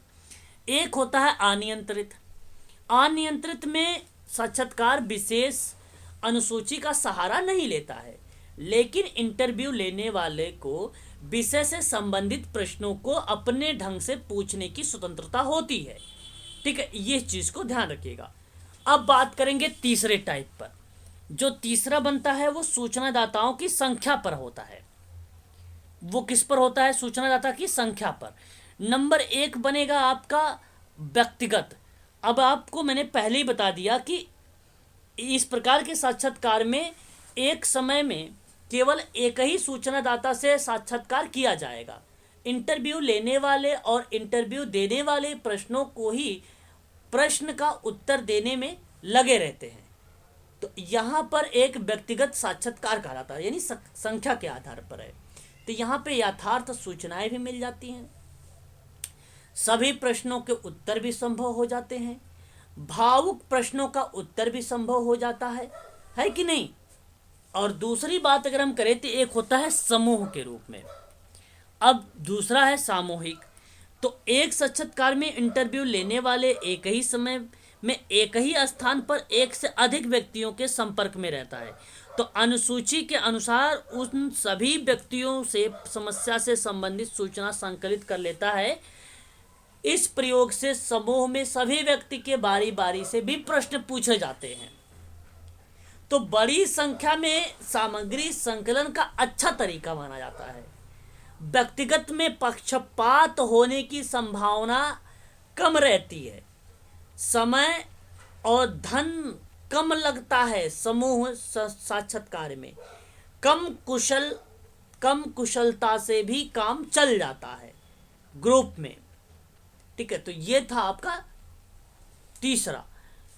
S1: एक होता है अनियंत्रित। अनियंत्रित में साक्षात्कार विशेष अनुसूची का सहारा नहीं लेता है, लेकिन इंटरव्यू लेने वाले को विषय से संबंधित प्रश्नों को अपने ढंग से पूछने की स्वतंत्रता होती है। ठीक है, ये चीज को ध्यान रखिएगा। अब बात करेंगे तीसरे टाइप पर। जो तीसरा बनता है वो सूचनादाताओं की संख्या पर होता है। वो किस पर होता है? सूचनादाता की संख्या पर। नंबर 1 बनेगा आपका व्यक्तिगत। अब आपको मैंने पहले ही बता दिया कि इस प्रकार के साक्षात्कार में एक समय में केवल एक ही सूचनादाता से साक्षात्कार किया जाएगा। इंटरव्यू लेने वाले और इंटरव्यू देने वाले प्रश्नों को ही प्रश्न का उत्तर देने में लगे रहते हैं। तो यहाँ पर एक व्यक्तिगत साक्षात्कार कहलाता है, यानी संख्या के आधार पर है। तो यहाँ पे यथार्थ सूचनाएं भी मिल जाती हैं, सभी प्रश्नों के उत्तर भी संभव हो जाते हैं, भावुक प्रश्नों का उत्तर भी संभव हो जाता है कि नहीं। और दूसरी बात अगर हम करें तो एक होता है समूह के रूप में, अब दूसरा है सामूहिक। तो एक साक्षात्कार में इंटरव्यू लेने वाले एक ही समय में एक ही स्थान पर एक से अधिक व्यक्तियों के संपर्क में रहता है। तो अनुसूची के अनुसार उन सभी व्यक्तियों से समस्या से संबंधित सूचना संकलित कर लेता है। इस प्रयोग से समूह में सभी व्यक्ति के बारी बारी से भी प्रश्न पूछे जाते हैं। तो बड़ी संख्या में सामग्री संकलन का अच्छा तरीका माना जाता है। व्यक्तिगत में पक्षपात होने की संभावना कम रहती है, समय और धन कम लगता है। समूह साक्षात्कार में कम कुशलता से भी काम चल जाता है ग्रुप में। ठीक है, तो ये था आपका तीसरा।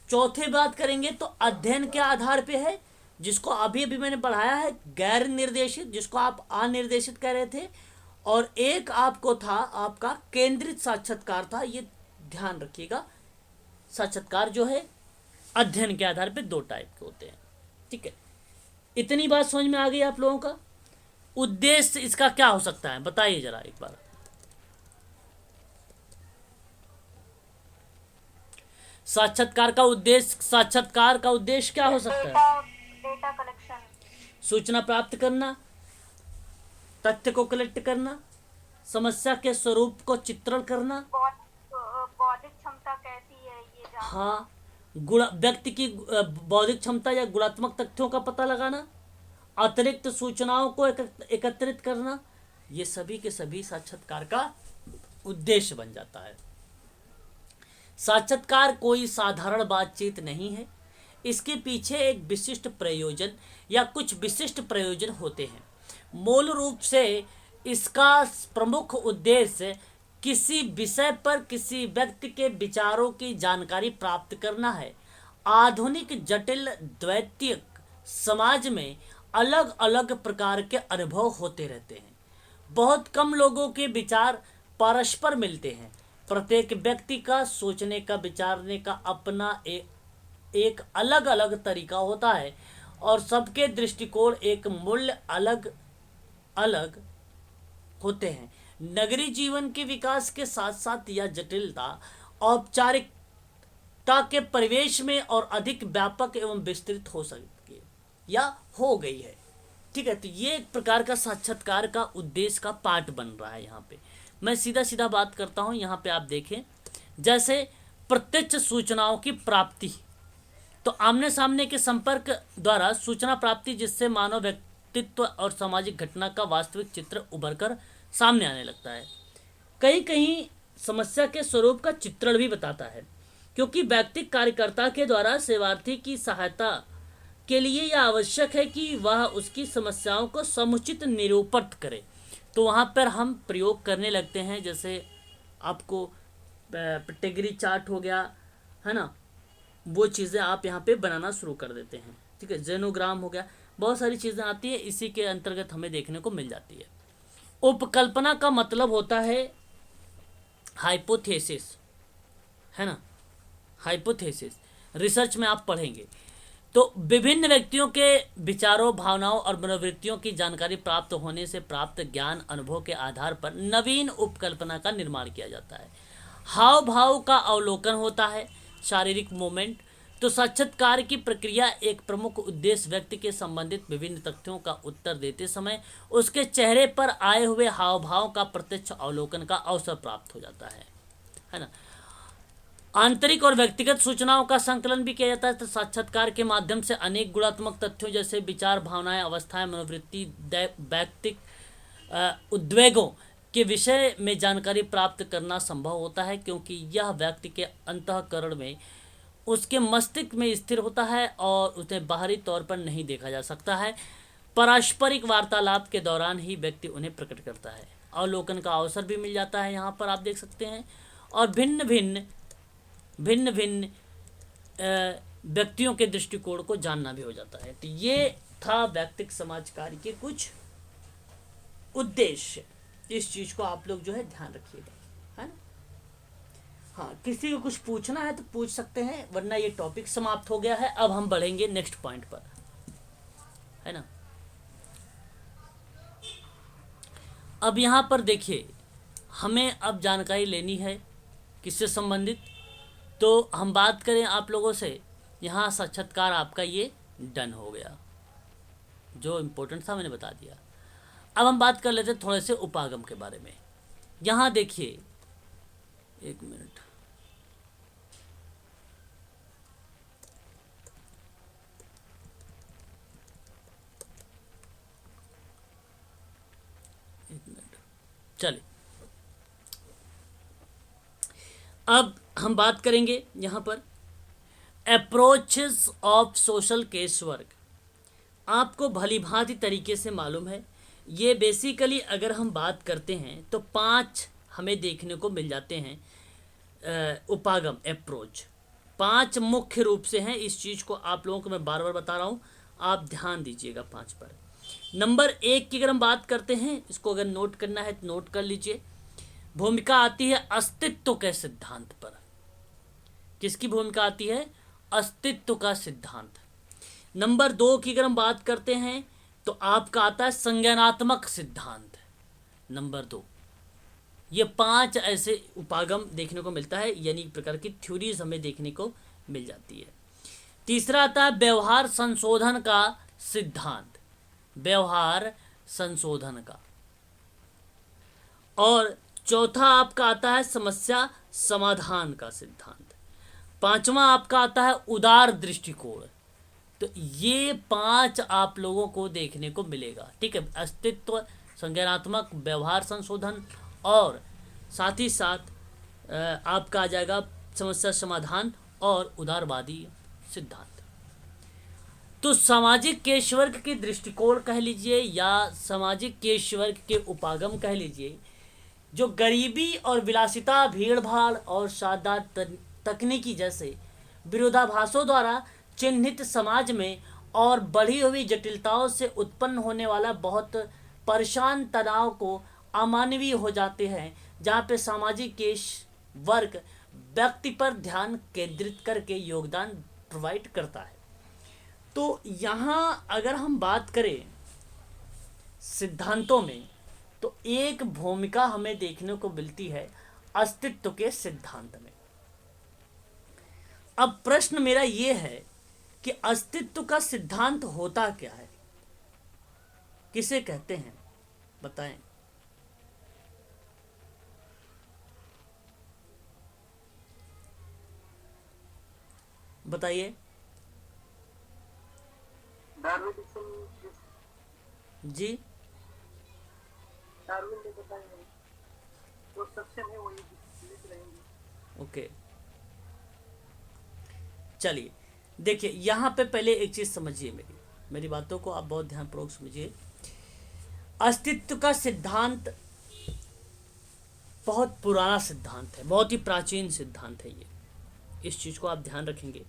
S1: चौथे बात करेंगे तो अध्ययन के आधार पे है, जिसको अभी अभी मैंने पढ़ाया है गैर निर्देशित, जिसको आप अनिर्देशित कह रहे थे, और एक आपको था आपका केंद्रित साक्षात्कार था। ये ध्यान रखिएगा, साक्षात्कार जो है अध्ययन के आधार पे 2 टाइप के होते हैं। ठीक है, इतनी बात समझ में आ गई आप लोगों का? उद्देश्य इसका क्या हो सकता है बताइए जरा एक बार। साक्षात्कार का उद्देश्य क्या हो सकता है?
S3: डेटा कलेक्शन,
S1: सूचना प्राप्त करना, तथ्य को कलेक्ट करना, समस्या के स्वरूप को चित्रण करना,
S3: बौद्धिक क्षमता कैसी है ये जानना।
S1: हाँ, व्यक्ति की बौद्धिक क्षमता या गुणात्मक तथ्यों का पता लगाना, अतिरिक्त सूचनाओं को एकत्रित करना, ये सभी के सभी साक्षात्कार का उद्देश्य बन जाता है। साक्षात्कार कोई साधारण बातचीत नहीं है, इसके पीछे एक विशिष्ट प्रयोजन या कुछ विशिष्ट प्रयोजन होते हैं। मूल रूप से इसका प्रमुख उद्देश्य किसी विषय पर किसी व्यक्ति के विचारों की जानकारी प्राप्त करना है। आधुनिक जटिल द्वैतिक समाज में अलग अलग प्रकार के अनुभव होते रहते हैं। बहुत कम लोगों के विचार परस्पर मिलते हैं। प्रत्येक व्यक्ति का सोचने का, विचारने का अपना एक अलग अलग तरीका होता है और सबके दृष्टिकोण एक मूल्य अलग अलग होते हैं। नगरीय जीवन के विकास के साथ साथ यह जटिलता औपचारिकता के परिवेश में और अधिक व्यापक एवं विस्तृत हो सकती है या हो गई है। ठीक है, तो ये एक प्रकार का साक्षात्कार का उद्देश्य का पार्ट बन रहा है। यहाँ पे मैं सीधा सीधा बात करता हूँ। यहाँ पे आप देखें, जैसे प्रत्यक्ष सूचनाओं की प्राप्ति, तो आमने सामने के संपर्क द्वारा सूचना प्राप्ति, जिससे मानव व्यक्तित्व और सामाजिक घटना का वास्तविक चित्र उभर कर सामने आने लगता है। कहीं कहीं समस्या के स्वरूप का चित्रण भी बताता है, क्योंकि व्यक्तिगत कार्यकर्ता के द्वारा सेवार्थी की सहायता के लिए यह आवश्यक है कि वह उसकी समस्याओं को समुचित निरूपित करे। तो वहाँ पर हम प्रयोग करने लगते हैं, जैसे आपको कैटेगरी चार्ट हो गया, है ना, वो चीज़ें आप यहाँ पे बनाना शुरू कर देते हैं। ठीक है, जेनोग्राम हो गया, बहुत सारी चीज़ें आती है, इसी के अंतर्गत हमें देखने को मिल जाती है। उपकल्पना का मतलब होता है हाइपोथेसिस, है ना, हाइपोथेसिस रिसर्च में आप पढ़ेंगे। तो विभिन्न व्यक्तियों के विचारों, भावनाओं और मनोवृत्तियों की जानकारी प्राप्त होने से प्राप्त ज्ञान अनुभव के आधार पर नवीन उपकल्पना का निर्माण किया जाता है। हाव भाव का अवलोकन होता है, शारीरिक मूवमेंट। तो साक्षात्कार की प्रक्रिया एक प्रमुख उद्देश्य व्यक्ति के संबंधित विभिन्न तथ्यों का उत्तर देते समय उसके चेहरे पर आए हुए हाव भाव का प्रत्यक्ष अवलोकन का अवसर प्राप्त हो जाता है ना। आंतरिक और व्यक्तिगत सूचनाओं का संकलन भी किया जाता है। तो साक्षात्कार के माध्यम से अनेक गुणात्मक तथ्यों जैसे विचार, भावनाएं, अवस्थाएं, मनोवृत्ति, वैयक्तिक उद्वेगों के विषय में जानकारी प्राप्त करना संभव होता है, क्योंकि यह व्यक्ति के अंतःकरण में, उसके मस्तिष्क में स्थिर होता है और उसे बाहरी तौर पर नहीं देखा जा सकता है। पारस्परिक वार्तालाप के दौरान ही व्यक्ति उन्हें प्रकट करता है। अवलोकन का अवसर भी मिल जाता है, यहाँ पर आप देख सकते हैं। और भिन्न भिन्न व्यक्तियों के दृष्टिकोण को जानना भी हो जाता है। तो ये था व्यक्तिक समाज कार्य के कुछ उद्देश्य। इस चीज को आप लोग जो है ध्यान रखिएगा, है ना। हाँ, किसी को कुछ पूछना है तो पूछ सकते हैं, वरना ये टॉपिक समाप्त हो गया है। अब हम बढ़ेंगे नेक्स्ट पॉइंट पर, है ना। अब यहाँ पर देखिए, हमें अब जानकारी लेनी है किससे संबंधित। तो हम बात करें आप लोगों से, यहाँ साक्षात्कार आपका ये डन हो गया, जो इम्पोर्टेंट था मैंने बता दिया। अब हम बात कर लेते हैं थोड़े से उपागम के बारे में। यहाँ देखिए, एक मिनट, चलिए अब हम बात करेंगे यहाँ पर approaches of social case work. आपको भली भांति तरीके से मालूम है, ये बेसिकली अगर हम बात करते हैं तो 5 हमें देखने को मिल जाते हैं उपागम अप्रोच। 5 मुख्य रूप से हैं। इस चीज़ को आप लोगों को मैं बार बार बता रहा हूँ, आप ध्यान दीजिएगा 5 पर। नंबर 1 की अगर हम बात करते हैं, इसको अगर नोट करना है तो नोट कर लीजिए। भूमिका आती है अस्तित्व के सिद्धांत पर। किसकी भूमिका आती है? अस्तित्व का सिद्धांत। नंबर 2 की अगर हम बात करते हैं तो आपका आता है संज्ञानात्मक सिद्धांत, नंबर 2। ये 5 ऐसे उपागम देखने को मिलता है, यानी एक प्रकार की थ्योरीज हमें देखने को मिल जाती है। तीसरा आता है व्यवहार संशोधन का सिद्धांत, व्यवहार संशोधन का। और चौथा आपका आता है समस्या समाधान का सिद्धांत। 5वां आपका आता है उदार दृष्टिकोण। तो ये 5 आप लोगों को देखने को मिलेगा, ठीक है। अस्तित्व, संज्ञानात्मक, व्यवहार संशोधन और साथ ही साथ आपका आ जाएगा समस्या समाधान और उदारवादी सिद्धांत। तो सामाजिक केश वर्ग के दृष्टिकोण कह लीजिए या सामाजिक केश वर्ग के उपागम कह लीजिए, जो गरीबी और विलासिता, भीड़ भाड़ और शानदार तकनीकी जैसे विरोधाभासों द्वारा चिन्हित समाज में और बढ़ी हुई जटिलताओं से उत्पन्न होने वाला बहुत परेशान तनाव को अमानवीय हो जाते हैं, जहाँ पे सामाजिक केश वर्ग व्यक्ति पर ध्यान केंद्रित करके योगदान प्रोवाइड करता है। तो यहाँ अगर हम बात करें सिद्धांतों में, तो एक भूमिका हमें देखने को मिलती है अस्तित्व के सिद्धांत में। अब प्रश्न मेरा ये है कि अस्तित्व का सिद्धांत होता क्या है, किसे कहते हैं, बताएं। बताइए जी। ओके, चलिए देखिए, यहाँ पे पहले एक चीज समझिए, मेरी बातों को आप बहुत ध्यानपूर्वक समझिए। अस्तित्व का सिद्धांत बहुत पुराना सिद्धांत है, बहुत ही प्राचीन सिद्धांत है ये, इस चीज़ को आप ध्यान रखेंगे।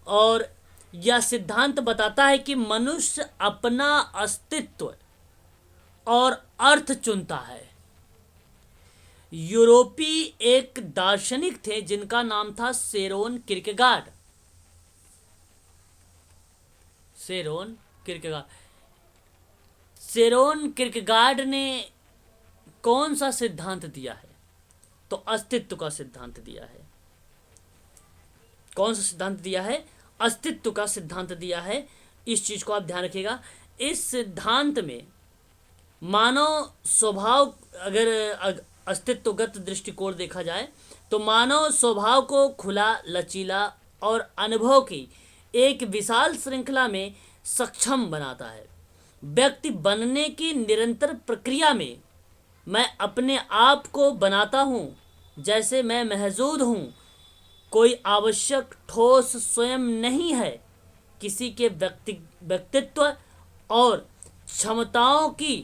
S1: और यह सिद्धांत बताता है कि मनुष्य अपना अस्तित्व और अर्थ चुनता है। यूरोपीय एक दार्शनिक थे जिनका नाम था सेरोन किरकेगार्ड। सेरोन किरकेगार्ड ने कौन सा सिद्धांत दिया है? तो अस्तित्व का सिद्धांत दिया है। कौन सा सिद्धांत दिया है? अस्तित्व का सिद्धांत दिया है। इस चीज को आप ध्यान रखिएगा। इस सिद्धांत में मानव स्वभाव, अगर अस्तित्वगत दृष्टिकोण देखा जाए तो मानव स्वभाव को खुला, लचीला और अनुभव की एक विशाल श्रृंखला में सक्षम बनाता है। व्यक्ति बनने की निरंतर प्रक्रिया में मैं अपने आप को बनाता हूँ जैसे मैं महजूद हूँ। कोई आवश्यक ठोस स्वयं नहीं है। किसी के व्यक्तित्व और क्षमताओं की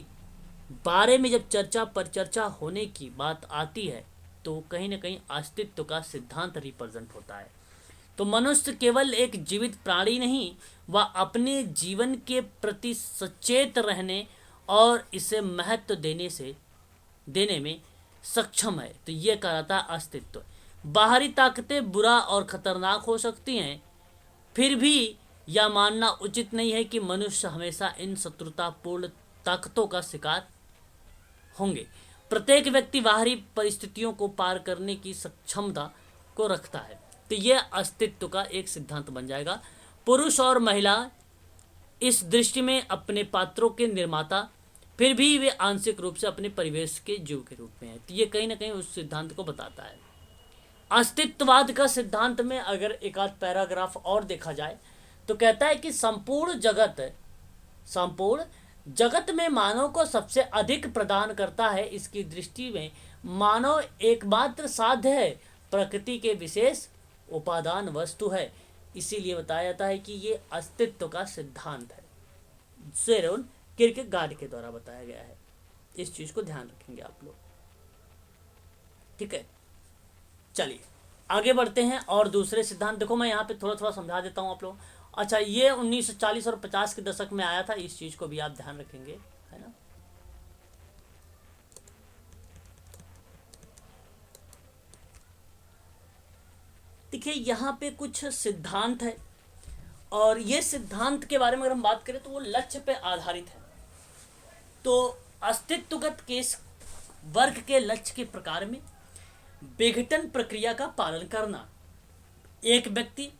S1: बारे में जब चर्चा होने की बात आती है तो कहीं ना कहीं अस्तित्व का सिद्धांत रिप्रेजेंट होता है। तो मनुष्य केवल एक जीवित प्राणी नहीं, वह अपने जीवन के प्रति सचेत रहने और इसे महत्व देने में सक्षम है। तो ये कहलाता है अस्तित्व। बाहरी ताकतें बुरा और खतरनाक हो सकती हैं, फिर भी यह मानना उचित नहीं है कि मनुष्य हमेशा इन शत्रुतापूर्ण ताकतों का शिकार होंगे। प्रत्येक व्यक्ति बाहरी परिस्थितियों को पार करने की क्षमता को रखता है। तो यह अस्तित्व का एक सिद्धांत बन जाएगा। पुरुष और महिला इस दृष्टि में अपने पात्रों के निर्माता, फिर भी वे आंशिक रूप से अपने परिवेश के जीव के रूप में हैं। तो ये कहीं ना कहीं उस सिद्धांत को बताता है। अस्तित्ववाद का सिद्धांत में अगर एक आध पैराग्राफ और देखा जाए तो कहता है कि संपूर्ण जगत में मानव को सबसे अधिक प्रदान करता है। इसकी दृष्टि में मानव एकमात्र साध्य है, प्रकृति के विशेष उपादान वस्तु है। इसीलिए बताया जाता है कि ये अस्तित्व का सिद्धांत है। सेरोन किरकेगार्ड के द्वारा बताया गया है। इस चीज को ध्यान रखेंगे आप लोग, ठीक है। चलिए आगे बढ़ते हैं और दूसरे सिद्धांत। देखो मैं यहाँ पे थोड़ा समझा देता हूँ आप लोग। अच्छा, ये 1940 और 50 के दशक में आया था। इस चीज को भी आप ध्यान रखेंगे, है ना। देखिए यहाँ पे कुछ सिद्धांत है और ये सिद्धांत के बारे में अगर हम बात करें तो वो लक्ष्य पे आधारित है। तो अस्तित्वगत केस वर्ग के लक्ष्य के प्रकार में विघटन प्रक्रिया का पालन करना, एक व्यक्ति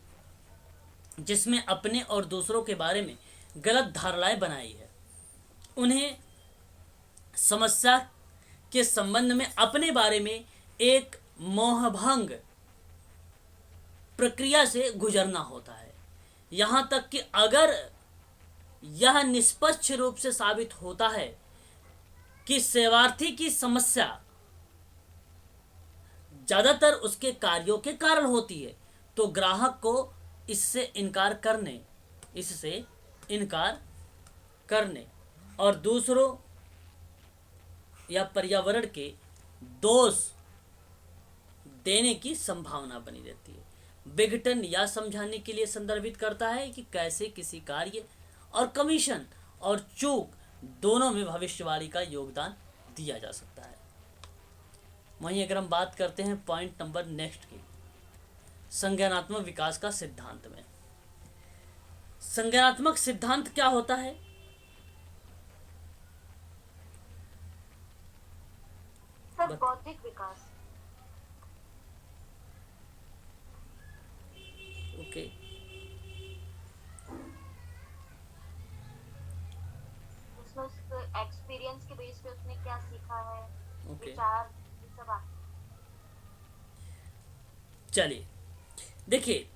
S1: जिसमें अपने और दूसरों के बारे में गलत धारणाएं बनाई है, उन्हें समस्या के संबंध में अपने बारे में एक मोहभंग प्रक्रिया से गुजरना होता है। यहाँ तक कि अगर यह निष्पक्ष रूप से साबित होता है कि सेवार्थी की समस्या ज्यादातर उसके कार्यों के कारण होती है, तो ग्राहक को इससे इनकार करने और दूसरों या पर्यावरण के दोष देने की संभावना बनी रहती है। विघटन या समझाने के लिए संदर्भित करता है कि कैसे किसी कार्य और कमीशन और चूक दोनों में भविष्यवाणी का योगदान दिया जा सकता है। वहीं अगर हम बात करते हैं पॉइंट नंबर नेक्स्ट की, संज्ञानात्मक विकास का सिद्धांत में, संज्ञानात्मक सिद्धांत क्या होता है?
S3: सर बौद्धिक विकास।
S1: ओके,
S3: उसमें उसके एक्सपीरियंस के बेस पे उसने क्या सीखा है,
S1: ओके।
S3: विचार, ये सब
S1: चलिए देखिए,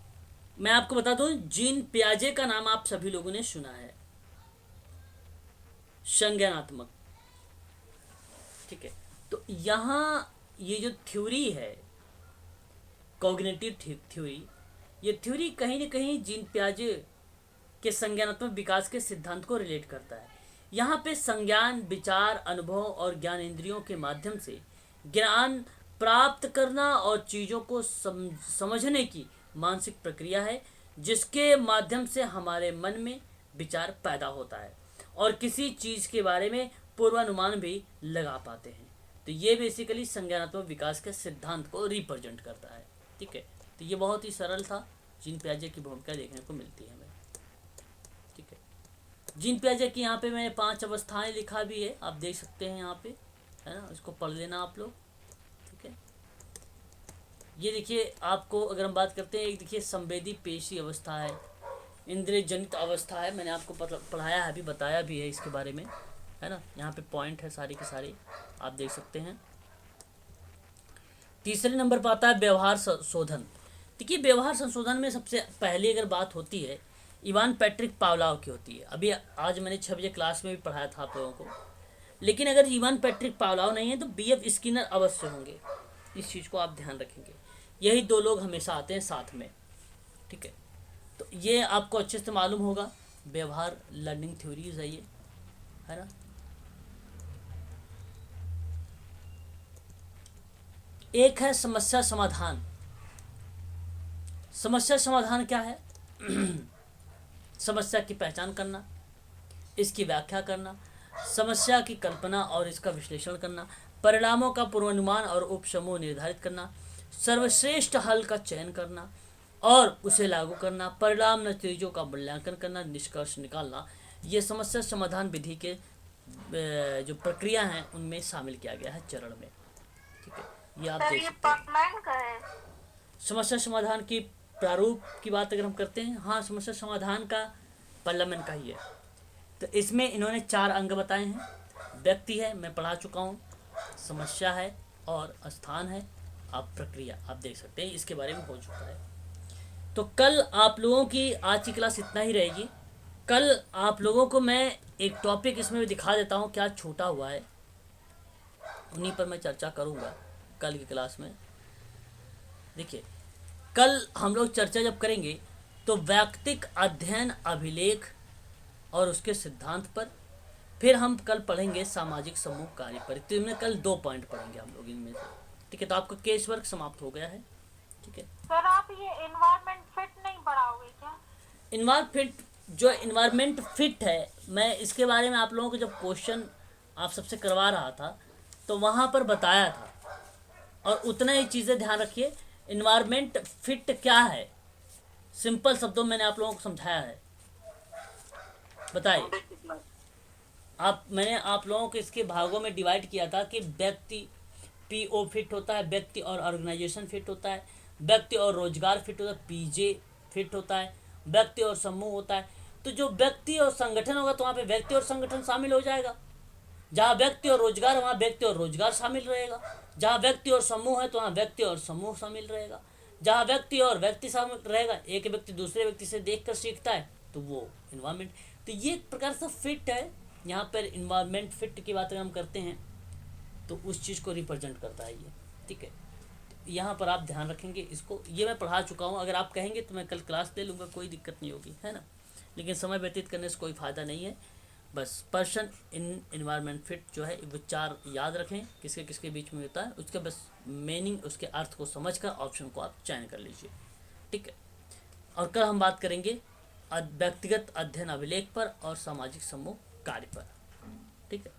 S1: मैं आपको बता दूं, जीन पियाजे का नाम आप सभी लोगों ने सुना है। संज्ञानात्मक, ठीक है। तो यहाँ ये जो थ्योरी है, कॉग्निटिव थ्योरी, ये थ्योरी कहीं न कहीं जीन पियाजे के संज्ञानात्मक विकास के सिद्धांत को रिलेट करता है। यहाँ पे संज्ञान, विचार, अनुभव और ज्ञान इंद्रियों के माध्यम से ज्ञान प्राप्त करना और चीज़ों को समझने की मानसिक प्रक्रिया है जिसके माध्यम से हमारे मन में विचार पैदा होता है और किसी चीज़ के बारे में पूर्वानुमान भी लगा पाते हैं। तो ये बेसिकली संज्ञानात्मक विकास के सिद्धांत को रिप्रेजेंट करता है। ठीक है, तो ये बहुत ही सरल था। जीन पियाजे की भूमिका देखने को मिलती है हमें। ठीक है, जीन पियाजे की यहाँ पे मैंने 5 अवस्थाएं लिखा भी है, आप देख सकते हैं यहाँ पे, है ना, इसको पढ़ लेना आप लोग। ठीक है, ये देखिए आपको अगर हम बात करते हैं, एक देखिए संवेदी पेशी अवस्था है, इंद्रिय जनित अवस्था है, मैंने आपको पढ़ाया है, अभी बताया भी है इसके बारे में, है ना, यहाँ पे पॉइंट है सारे के सारे, आप देख सकते हैं। तीसरे नंबर पर आता है व्यवहार संशोधन। देखिए व्यवहार संशोधन में सबसे पहले अगर बात होती है इवान पैट्रिक पावलोव की होती है। अभी आज मैंने 6 बजे क्लास में भी पढ़ाया था आप लोगों को, लेकिन अगर इवान पैट्रिक पावलोव नहीं है तो बीएफ स्किनर अवश्य होंगे, इस चीज़ को आप ध्यान रखेंगे। यही 2 लोग हमेशा आते हैं साथ में। ठीक है, तो ये आपको अच्छे से मालूम होगा, व्यवहार लर्निंग थ्योरीज है ये, है ना। एक है समस्या समाधान। समस्या समाधान क्या है? समस्या की पहचान करना, इसकी व्याख्या करना, समस्या की कल्पना और इसका विश्लेषण करना, परिणामों का पूर्वानुमान और उपसमूह निर्धारित करना, सर्वश्रेष्ठ हल का चयन करना और उसे लागू करना, परिणाम नतीजों का मूल्यांकन करना, निष्कर्ष निकालना, ये समस्या समाधान विधि के जो प्रक्रिया हैं उनमें शामिल किया गया है चरण में। ठीक है, ये आप देख सकते हैं। समस्या समाधान की प्रारूप की बात अगर हम करते हैं, हाँ, समस्या समाधान का पार्लियामेंट का ही है। तो इसमें इन्होंने 4 अंग बताए हैं। व्यक्ति है, मैं पढ़ा चुका हूँ, समस्या है और स्थान है, आप प्रक्रिया आप देख सकते हैं, इसके बारे में हो चुका है। तो कल आप लोगों की आज की क्लास इतना ही रहेगी। कल आप लोगों को मैं एक टॉपिक इसमें भी दिखा देता हूँ क्या छूटा हुआ है, उन्हीं पर मैं चर्चा करूँगा कल की क्लास में। देखिए कल हम लोग चर्चा जब करेंगे तो वैयक्तिक अध्ययन अभिलेख और उसके सिद्धांत पर, फिर हम कल पढ़ेंगे सामाजिक समूह कार्य पर। तो इनमें कल 2 पॉइंट पढ़ेंगे हम लोग इनमें से। ठीक है, तो आपका केस वर्क समाप्त हो गया है। ठीक है
S3: सर, आप ये एनवायरनमेंट फिट नहीं पढ़ाओगे क्या?
S1: इन्वायरमेंट फिट है, मैं इसके बारे में आप लोगों को जब क्वेश्चन आप सबसे करवा रहा था तो वहाँ पर बताया था, और उतना ही चीज़ें ध्यान रखिए। इन्वायरमेंट फिट क्या है, सिंपल शब्दों में मैंने आप लोगों को समझाया है। बताइए मैंने आप लोगों को इसके भागों में डिवाइड किया था कि व्यक्ति पीओ फिट होता है, व्यक्ति और ऑर्गेनाइजेशन फिट होता है, व्यक्ति और रोजगार फिट होता है, पीजे फिट होता है, व्यक्ति और समूह होता है। तो जो व्यक्ति और संगठन होगा तो वहाँ पे व्यक्ति और संगठन शामिल हो जाएगा। जहाँ व्यक्ति और रोजगार, वहाँ व्यक्ति और रोजगार शामिल रहेगा। जहाँ व्यक्ति और समूह है तो वहाँ व्यक्ति और समूह शामिल रहेगा। जहाँ व्यक्ति और व्यक्ति शामिल रहेगा, एक व्यक्ति दूसरे व्यक्ति से देखकर सीखता है, तो वो इन्वायरमेंट। तो ये एक प्रकार से फिट है। यहाँ पर इन्वायरमेंट फिट की बात अगर हम करते हैं तो उस चीज़ को रिप्रेजेंट करता है ये। ठीक है, यहाँ पर आप ध्यान रखेंगे इसको। ये मैं पढ़ा चुका हूँ, अगर आप कहेंगे तो मैं कल क्लास ले लूँगा, कोई दिक्कत नहीं होगी, है ना। लेकिन समय व्यतीत करने से कोई फ़ायदा नहीं है। बस पर्सन इन इन्वायरमेंट फिट जो है वो 4 याद रखें, किसके किसके बीच में होता है, उसके बस मीनिंग, उसके अर्थ को समझकर ऑप्शन को आप चयन कर लीजिए। ठीक है, और कल हम बात करेंगे व्यक्तिगत अध्ययन अभिलेख पर और सामाजिक समूह कार्य पर। ठीक है।